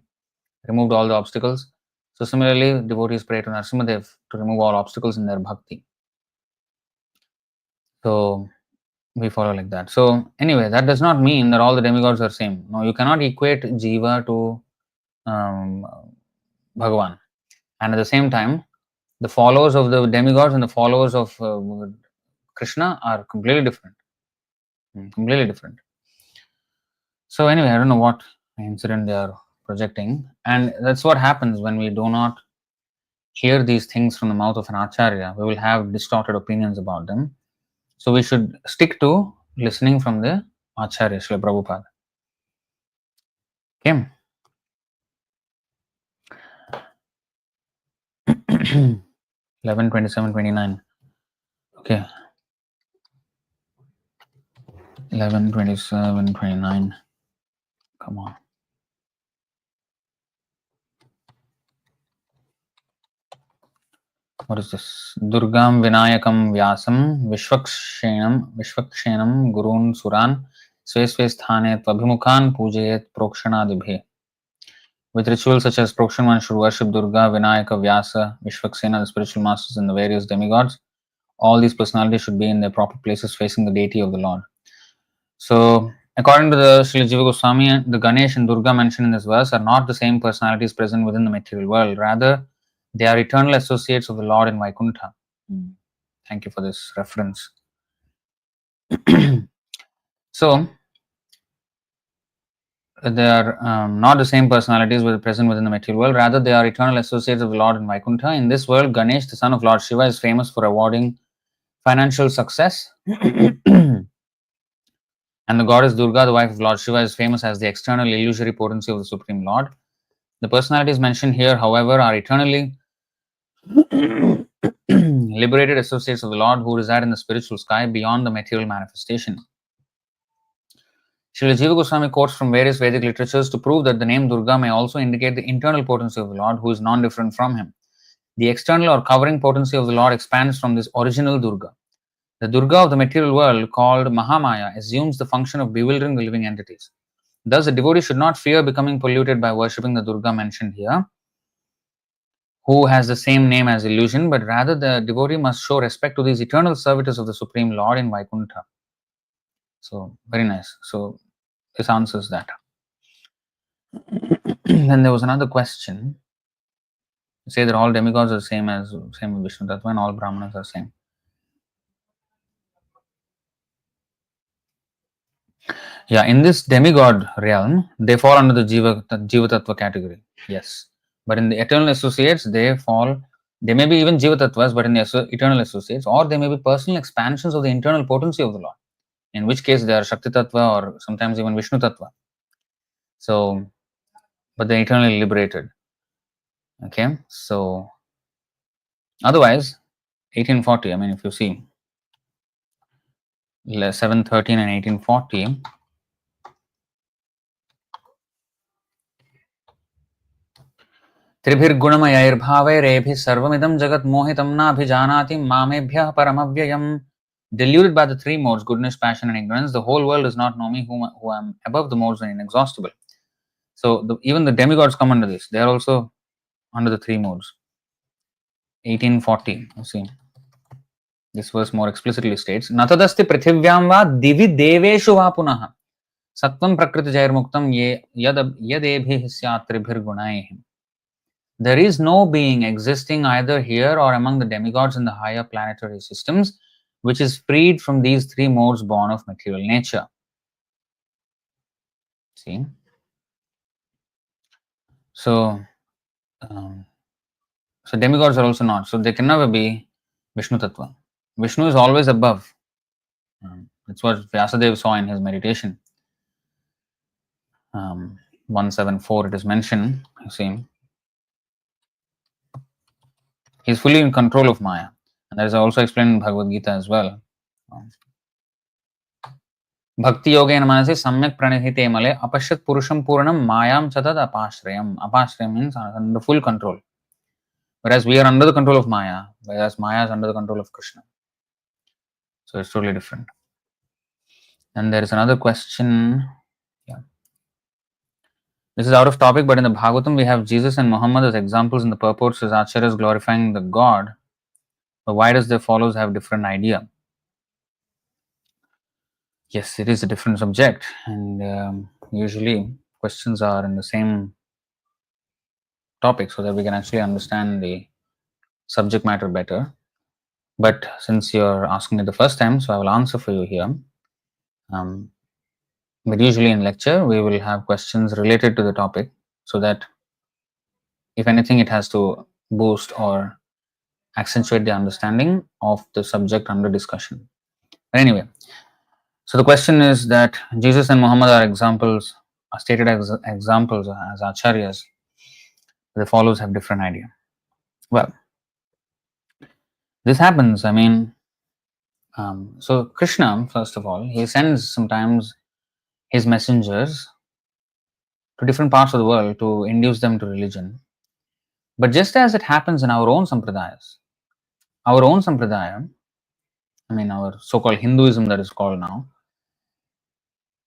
removed all the obstacles. So similarly, devotees pray to Narasimhadev to remove all obstacles in their bhakti. So We follow like that. So anyway, that does not mean that all the demigods are same. No, you cannot equate Jiva to um, Bhagavan. And at the same time, the followers of the demigods and the followers of Krishna are completely different. Completely different. So anyway, I don't know what incident they are projecting, and that's what happens when we do not hear these things from the mouth of an acharya. We will have distorted opinions about them. So we should stick to listening from the acharya, Srila Prabhupada. Okay. 11, 27, 29. Okay. 11, 27, 29. Come on. What is this? Durgam Vinayakam Vyasam Vishvakshenam Gurun Suran Sve Sthane Tvabhimukhan Pujayet Prokshanadibhe. With rituals such as Prokshan, one should worship Durga, Vinayaka, Vyasa, Vishvaksena, the spiritual masters, and the various demigods. All these personalities should be in their proper places facing the deity of the Lord. So, according to the Srila Jiva Goswami, the Ganesh and Durga mentioned in this verse are not the same personalities present within the material world. Rather, they are eternal associates of the Lord in Vaikuntha. Thank you for this reference. So, they are not the same personalities present within the material world. Rather, they are eternal associates of the Lord in Vaikuntha. In this world, Ganesh, the son of Lord Shiva, is famous for awarding financial success. And the goddess Durga, the wife of Lord Shiva, is famous as the external illusory potency of the Supreme Lord. The personalities mentioned here, however, are eternally liberated associates of the Lord who reside in the spiritual sky beyond the material manifestation. Srila Jiva Goswami quotes from various Vedic literatures to prove that the name Durga may also indicate the internal potency of the Lord, who is non-different from him. The external or covering potency of the Lord expands from this original Durga. The Durga of the material world, called Mahamaya, assumes the function of bewildering the living entities. Thus, the devotee should not fear becoming polluted by worshipping the Durga mentioned here, who has the same name as illusion, but rather the devotee must show respect to these eternal servitors of the Supreme Lord in Vaikuntha. So, very nice. So, this answers that. Then there was another question. Say that all demigods are same as Vishnu Tattva and all Brahmanas are same. Yeah, in this demigod realm, they fall under the Jiva Tattva category. Yes. But in the eternal associates, they may be even Jiva Tattvas, but in the eternal associates, or they may be personal expansions of the internal potency of the Lord, in which case they are Shakti Tattva or sometimes even Vishnu Tattva. So, but they're eternally liberated. Okay, so otherwise, 1840, I mean, if you see 713 and 1840, त्रिभिर्गुणमयैर्भावैरेभिः सर्वमिदं जगत् मोहितं नाभिजानाति मामेभ्यः परमव्ययम्. Deluded by the three modes, goodness, passion, and ignorance, the whole world does not know me, who am above the modes and inexhaustible. So even the demigods come under this. They are also under the three modes. 1840. You see, this verse more explicitly states, Natadasti prithivyam va divi deveshu va punaha sattvam prakriti jairmuktam yadebhi syat tribhirgunaihim. There is no being existing either here or among the demigods in the higher planetary systems which is freed from these three modes born of material nature. See? So demigods are also not. So they can never be Vishnu Tattva. Vishnu is always above. That's what Vyasadeva saw in his meditation. 174 it is mentioned. You see, he is fully in control of Maya. And that is also explained in Bhagavad Gita as well. Bhakti yogena manasi samyak pranihite male apashyat purusham puranam mayam chatad apashrayam. Apashrayam means under full control. Whereas we are under the control of Maya, whereas Maya is under the control of Krishna. So it's totally different. And there is another question. Yeah. This is out of topic, but in the Bhagavatam we have Jesus and Muhammad as examples in the purports as acharyas glorifying the God. But why does their followers have different idea? Yes, it is a different subject, and usually questions are in the same topic so that we can actually understand the subject matter better. But since you're asking it the first time, so I will answer for you here. Um, but usually in lecture, we will have questions related to the topic so that if anything, it has to boost or accentuate the understanding of the subject under discussion. But anyway, so the question is that Jesus and Muhammad are examples, are stated as examples as acharyas. The followers have different idea. Well, this happens. I mean, so Krishna, first of all, he sends sometimes his messengers to different parts of the world to induce them to religion. But just as it happens in our own sampradaya, I mean, our so-called Hinduism that is called now,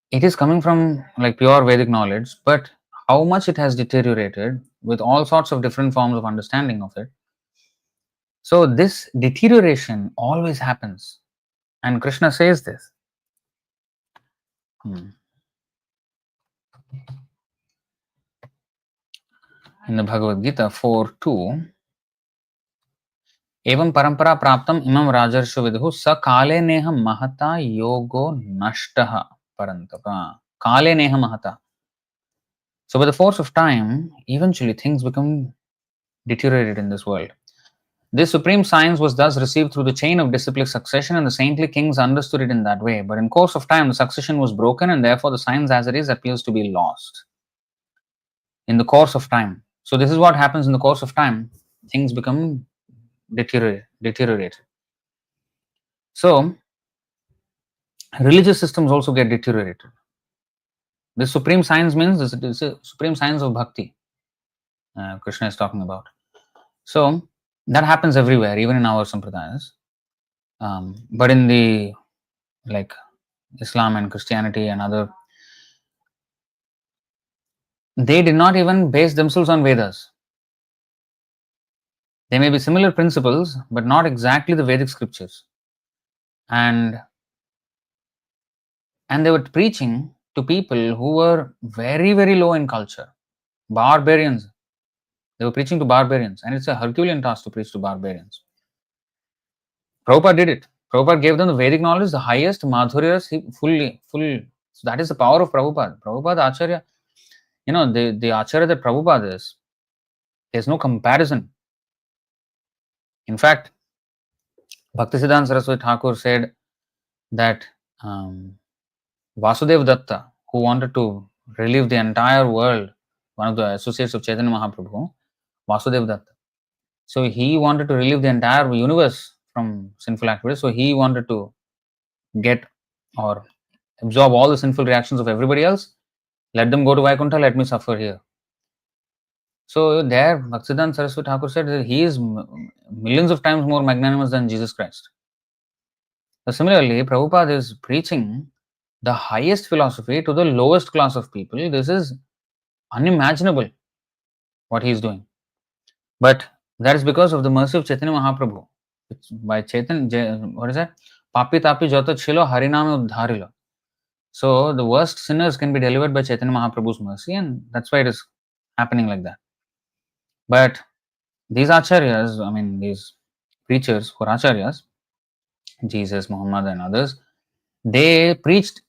it is coming from like pure Vedic knowledge, but how much it has deteriorated with all sorts of different forms of understanding of it. So this deterioration always happens, and Krishna says this. In the Bhagavad Gita 4:2, एवं परंपरा प्राप्तम इमं राजर्षि विदुः स काले नेह महता योगो नष्टः परंतप काले नेह महता. So by the force of time, eventually things become deteriorated in this world. This supreme science was thus received through the chain of disciplic succession, and the saintly kings understood it in that way. But in course of time, the succession was broken, and therefore the science as it is appears to be lost. In the course of time. So this is what happens in the course of time. Things become deteriorate. So religious systems also get deteriorated. This supreme science means this is a supreme science of bhakti. Krishna is talking about. So that happens everywhere, even in our sampradayas. But in the like Islam and Christianity and other, they did not even base themselves on Vedas. They may be similar principles, but not exactly the Vedic scriptures. And they were preaching to people who were very, very low in culture, barbarians. They were preaching to barbarians, and it's a Herculean task to preach to barbarians. Prabhupada did it. Prabhupada gave them the Vedic knowledge, the highest Madhuryas, full. So that is the power of Prabhupada. Prabhupada Acharya, the Acharya that Prabhupada is, there's no comparison. In fact, Bhaktisiddhanta Saraswati Thakur said that Vasudeva Datta, who wanted to relive the entire world, one of the associates of Chaitanya Mahaprabhu, Vasudeva Datta. So he wanted to relive the entire universe from sinful activities. So he wanted to get or absorb all the sinful reactions of everybody else. Let them go to Vaikuntha, let me suffer here. So there, Bhaktisiddhanta Saraswati Thakur said that he is millions of times more magnanimous than Jesus Christ. So similarly, Prabhupada is preaching the highest philosophy to the lowest class of people. This is unimaginable what he is doing. But that is because of the mercy of Chaitanya Mahaprabhu. By Chaitanya, what is that? Papi tapi jota chilo hariname uddharilo. So the worst sinners can be delivered by Chaitanya Mahaprabhu's mercy, and that's why it is happening like that. But these acharyas, I mean these preachers who are acharyas, Jesus, Muhammad and others, they preached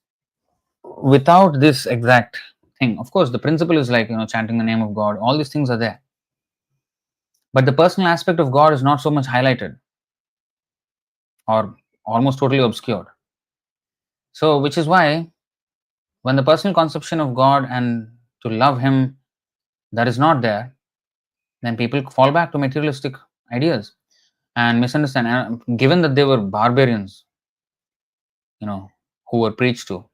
without this exact thing. Of course, the principle is like, chanting the name of God, all these things are there. But the personal aspect of God is not so much highlighted or almost totally obscured. So, which is why when the personal conception of God and to love Him, that is not there, then people fall back to materialistic ideas and misunderstand. And given that they were barbarians, who were preached to,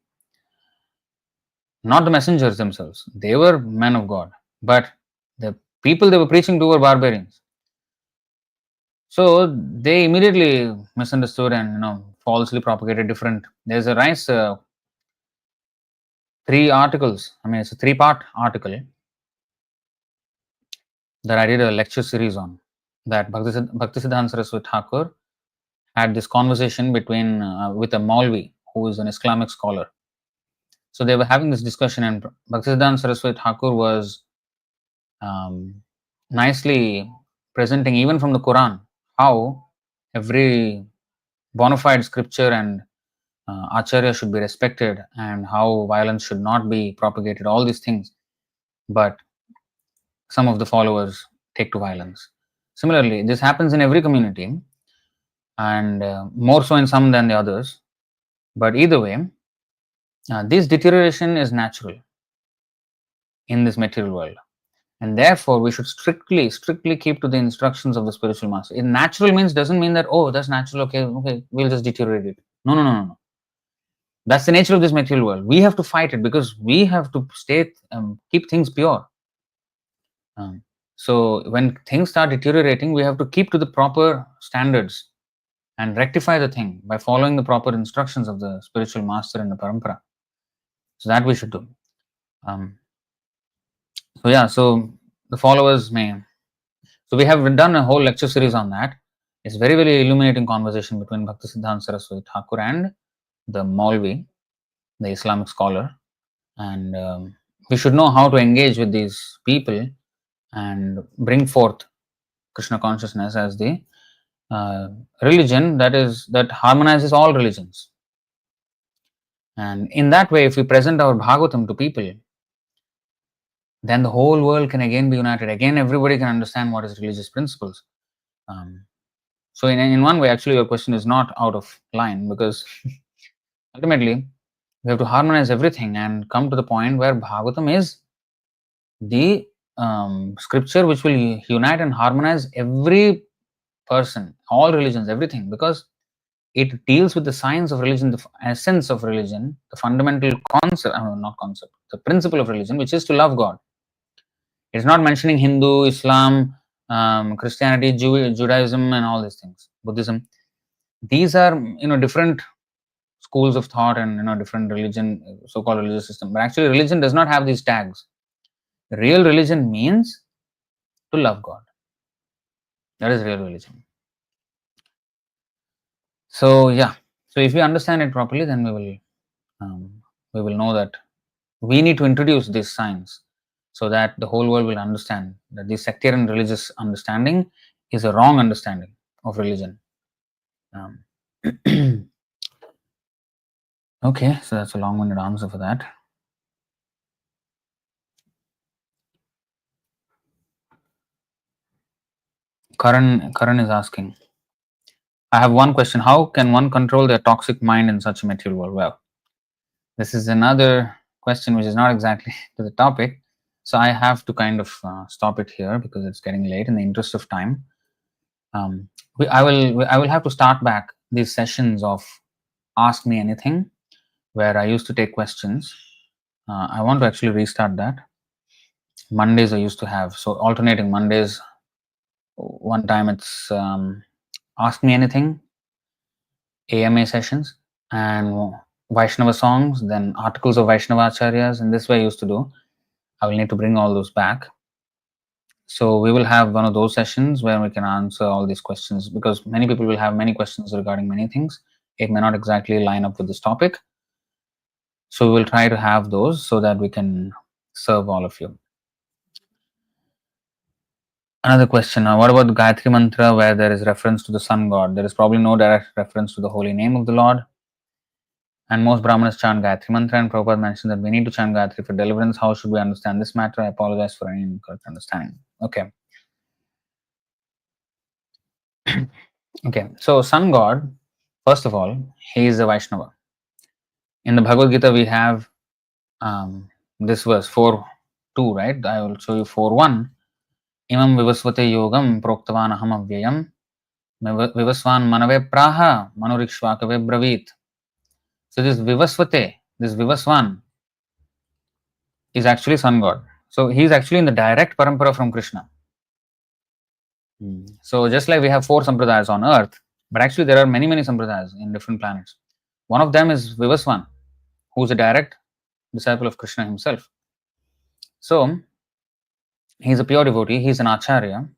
not the messengers themselves, they were men of God, but the people they were preaching to were barbarians. So they immediately misunderstood and falsely propagated different. There's a nice 3 articles. I mean, it's a 3-part article that I did a lecture series on. That Bhaktisiddhanta Saraswati Thakur had this conversation with a Maulvi who is an Islamic scholar. So they were having this discussion, and Bhaktisiddhanta Saraswati Thakur was nicely presenting, even from the Quran, how every bona fide scripture and acharya should be respected, and how violence should not be propagated, all these things. But some of the followers take to violence. Similarly, this happens in every community, and more so in some than the others. But either way, this deterioration is natural in this material world, and therefore we should strictly keep to the instructions of the spiritual master. In natural means doesn't mean that, oh, that's natural, okay, we'll just deteriorate it. No. That's the nature of this material world. We have to fight it because we have to keep things pure. So when things start deteriorating, we have to keep to the proper standards and rectify the thing by following the proper instructions of the spiritual master and the parampara. So that we should do. So the followers may. So we have done a whole lecture series on that. It's very, very illuminating conversation between Bhaktisiddhanta Saraswati Thakur and the Maulvi, the Islamic scholar. And we should know how to engage with these people and bring forth Krishna consciousness as the religion that harmonizes all religions. And in that way, if we present our Bhagavatam to people, then the whole world can again be united. Again, everybody can understand what is religious principles. So in one way, actually, your question is not out of line, because ultimately, we have to harmonize everything and come to the point where Bhagavatam is the scripture which will unite and harmonize every person, all religions, everything, because it deals with the science of religion, the essence of religion, the fundamental concept, the principle of religion, which is to love God. It's not mentioning Hindu, Islam, Christianity, Judaism, and all these things, Buddhism. These are different schools of thought and different religion, so-called religious system. But actually, religion does not have these tags. Real religion means to love God. That is real religion. So if we understand it properly, then we will know that we need to introduce this science so that the whole world will understand that the sectarian religious understanding is a wrong understanding of religion. Okay, so that's a long-winded answer for that. Karan is asking, I have one question. How can one control their toxic mind in such a material world? Well, this is another question which is not exactly to the topic. So I have to kind of stop it here because it's getting late in the interest of time. I will have to start back these sessions of Ask Me Anything, where I used to take questions. I want to actually restart that. Mondays I used to have, so alternating Mondays. One time it's Ask Me Anything, AMA sessions, and Vaishnava songs, then articles of Vaishnava Acharyas. In this way I used to do. I will need to bring all those back. So we will have one of those sessions where we can answer all these questions, because many people will have many questions regarding many things. It may not exactly line up with this topic. So we will try to have those so that we can serve all of you. Another question, what about the Gayatri Mantra where there is reference to the sun god? There is probably no direct reference to the holy name of the Lord. And most Brahmanas chant Gayatri Mantra, and Prabhupada mentioned that we need to chant Gayatri for deliverance. How should we understand this matter? I apologize for any incorrect understanding. Okay. Okay, so sun god, first of all, he is a Vaishnava. In the Bhagavad Gita, we have this verse 4.2, right? I will show you 4.1. Imam vivasvate yogam proktavan aham avyayam vivasvan manave praha manurikshvakave bravit. So this vivasvate, this vivasvan is actually sun god. So he is actually in the direct parampara from Krishna. So just like we have 4 sampradayas on earth, but actually there are many sampradayas in different planets. One of them is Vivasvan, who is a direct disciple of Krishna himself. So he is a pure devotee, he is an acharya.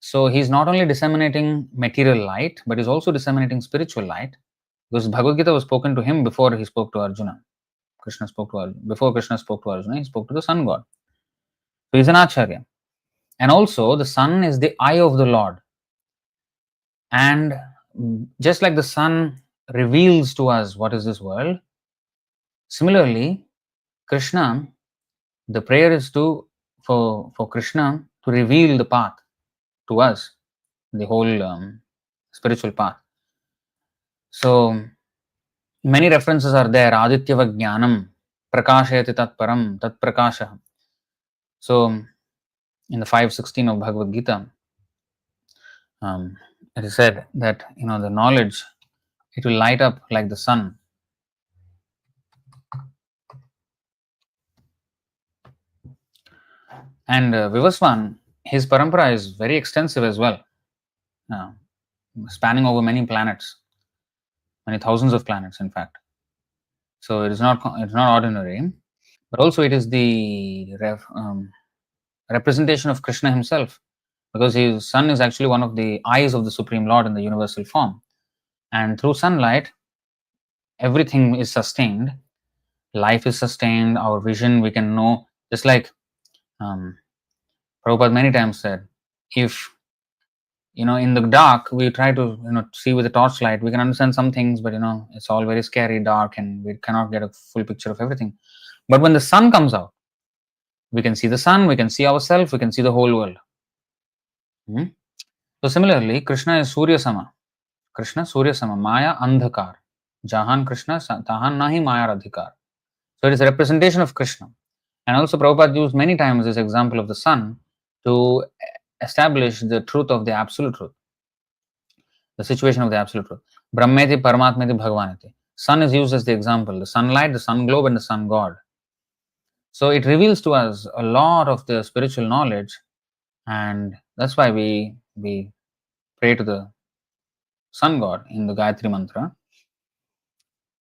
So he is not only disseminating material light, but is also disseminating spiritual light. Because Bhagavad Gita was spoken to him before he spoke to Arjuna. Krishna spoke to Arjuna. Before Krishna spoke to Arjuna, he spoke to the sun god. So he's an acharya. And also, the sun is the eye of the Lord. And just like the sun reveals to us what is this world, similarly, Krishna, the prayer is for Krishna to reveal the path to us, the whole spiritual path. So many references are there. Adityava jnanam prakashayati tat param tat prakasha. So in the 5:16 of Bhagavad Gita, it is said that the knowledge, it will light up like the sun. And Vivaswan, his parampara is very extensive as well, spanning over many planets, many thousands of planets, in fact. So it's not ordinary, but also it is the representation of Krishna himself, because his sun is actually one of the eyes of the Supreme Lord in the universal form. And through sunlight, everything is sustained. Life is sustained, our vision, we can know, just like Prabhupada many times said, if in the dark we try to see with a torchlight, we can understand some things, but it's all very scary, dark, and we cannot get a full picture of everything. But when the sun comes out, we can see the sun, we can see ourselves, we can see the whole world. So similarly, Krishna is Surya Sama. Krishna Surya Sama, Maya Andhakar. Jahan Krishna, Tahan Nahi Maya Radhikar. So it is a representation of Krishna. And also Prabhupada used many times this example of the sun to establish the truth of the absolute truth, the situation of the absolute truth. Brahmeti Paramatmeti Bhagavaneti. Sun is used as the example, the sunlight, the sun globe, and the sun god. So it reveals to us a lot of the spiritual knowledge, and that's why we pray to the sun god in the Gayatri mantra.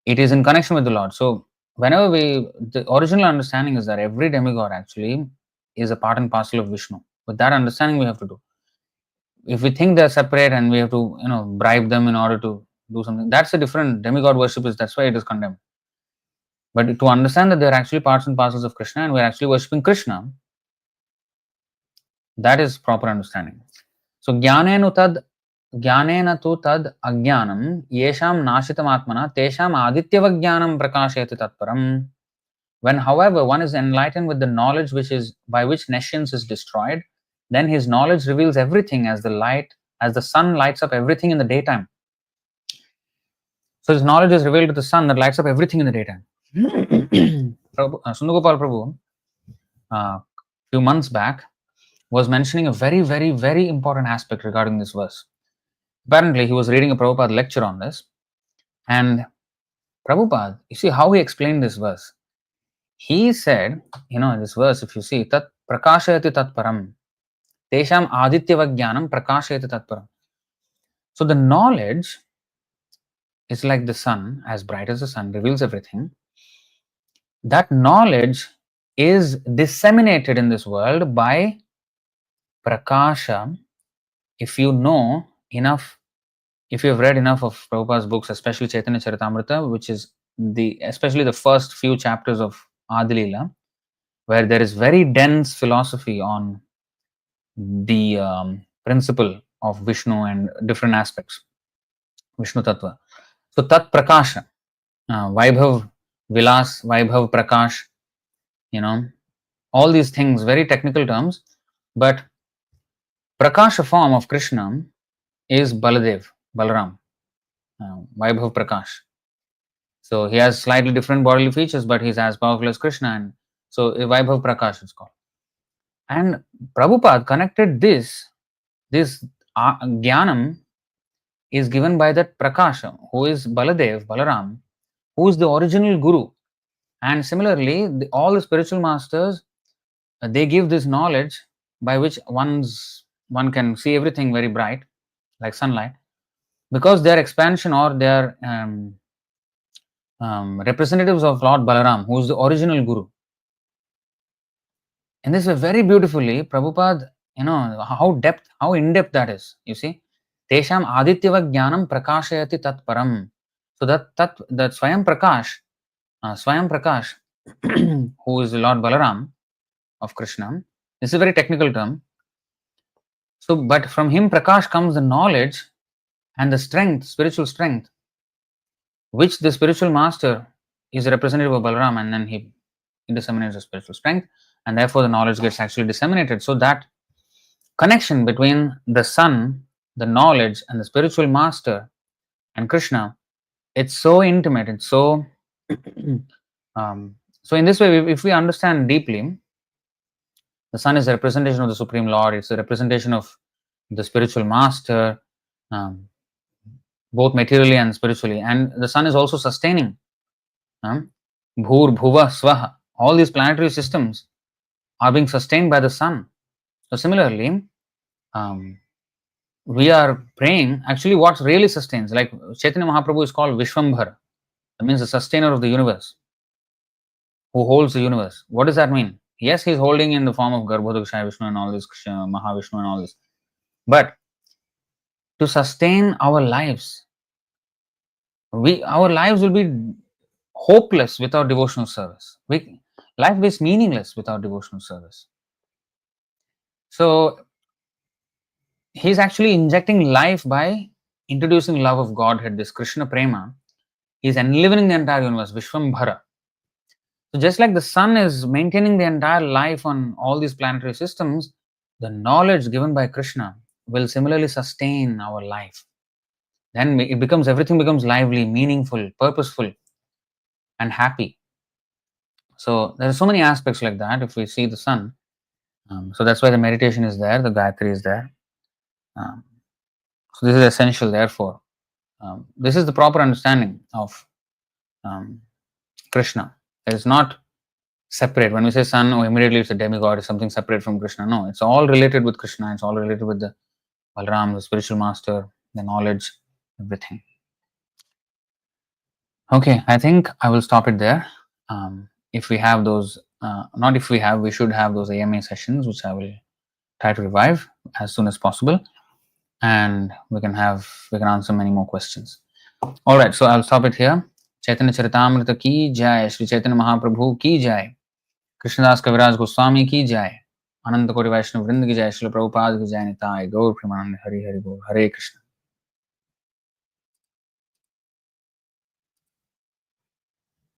It is in connection with the Lord. So whenever the original understanding is that every demigod actually is a part and parcel of Vishnu. With that understanding, we have to do. If we think they're separate and we have to bribe them in order to do something, that's a different. Demigod worship that's why it is condemned. But to understand that they're actually parts and parcels of Krishna and we're actually worshipping Krishna, that is proper understanding. So ज्ञानेन तु तद् अज्ञानं येषां नाशितमात्मना तेषाम् आदित्यवज्ञानं प्रकाशयति तत्परम्. When, however, one is enlightened with the knowledge by which nescience is destroyed, then his knowledge reveals everything as the sun lights up everything in the daytime. So his knowledge is revealed to the sun that lights up everything in the daytime. Sundar Gopal Prabhu, few months back, was mentioning a very, very, very important aspect regarding this verse. Apparently, he was reading a Prabhupada lecture on this, and Prabhupada, you see how he explained this verse. He said, this verse, if you see, tat prakashayati tat param, tesham adityavajnanam prakashayati tat param. So the knowledge is like the sun, as bright as the sun, reveals everything. That knowledge is disseminated in this world by prakasha. If you know enough, if you have read enough of Prabhupada's books, especially Chaitanya Charitamrita, which is especially the first few chapters of Madhya-līlā, where there is very dense philosophy on the principle of Vishnu and different aspects, Vishnu Tattva. So Tat Prakasha, Vaibhav Vilas, Vaibhav Prakash, all these things, very technical terms, but Prakasha form of Krishna is Baladev, Balaram, Vaibhav Prakash. So he has slightly different bodily features, but he's as powerful as Krishna, and so Vaibhav Prakash is called. And Prabhupada connected this Jnanam is given by that Prakasha, who is Baladev, Balaram, who is the original Guru. And similarly, all the spiritual masters, they give this knowledge by which one can see everything very bright, like sunlight, because their expansion or their representatives of Lord Balaram, who is the original Guru. And this is very beautifully, Prabhupada, how in-depth that is, you see. Tesham adityava jnanam prakashayati tat param. So that Swayam Prakash, who is the Lord Balaram of Krishna, this is a very technical term. So, but from him Prakash comes the knowledge and the strength, spiritual strength, which the spiritual master is a representative of Balaram, and then he disseminates the spiritual strength, and therefore the knowledge gets actually disseminated. So that connection between the sun, the knowledge, and the spiritual master and Krishna, it's so intimate, it's so so in this way, if we understand deeply, the sun is a representation of the Supreme Lord, it's a representation of the spiritual master, um, both materially and spiritually, and the sun is also sustaining. Bhur, Bhuva, Swaha, all these planetary systems are being sustained by the sun. So similarly, we are praying, actually what really sustains, like Chaitanya Mahaprabhu is called Vishwambhara, that means the sustainer of the universe, who holds the universe. What does that mean? Yes, he's holding in the form of Garbhodakshaya Vishnu and all this, Mahavishnu and all this, but to sustain our lives, our lives will be hopeless without devotional service. Life is meaningless without devotional service. So he's actually injecting life by introducing love of Godhead, this Krishna Prema. He's enlivening the entire universe, Vishwambhara. So just like the sun is maintaining the entire life on all these planetary systems, the knowledge given by Krishna will similarly sustain our life. Then everything becomes lively, meaningful, purposeful, and happy. So there are so many aspects like that if we see the sun. So that's why the meditation is there, the Gayatri is there. So this is essential, therefore. This is the proper understanding of Krishna. It is not separate. When we say sun, immediately it's a demigod, it's something separate from Krishna. No, it's all related with Krishna, it's all related with the Balaram, the spiritual master, the knowledge, everything. Okay, I think I will stop it there. If we have those, not if we have, we should have those AMA sessions, which I will try to revive as soon as possible, and we can answer many more questions. All right, so I'll stop it here. Chaitanya Charitamrita ki jai, Shri Chaitanya Mahaprabhu ki jai, Krishnadas Kaviraj Goswami ki jai, Ananta Koti Vaishnava Vrinda ki jai, Srila Prabhupada ki jai, Nitai Gaur Premanand, Hari Hari Gaur, Hare Krishna.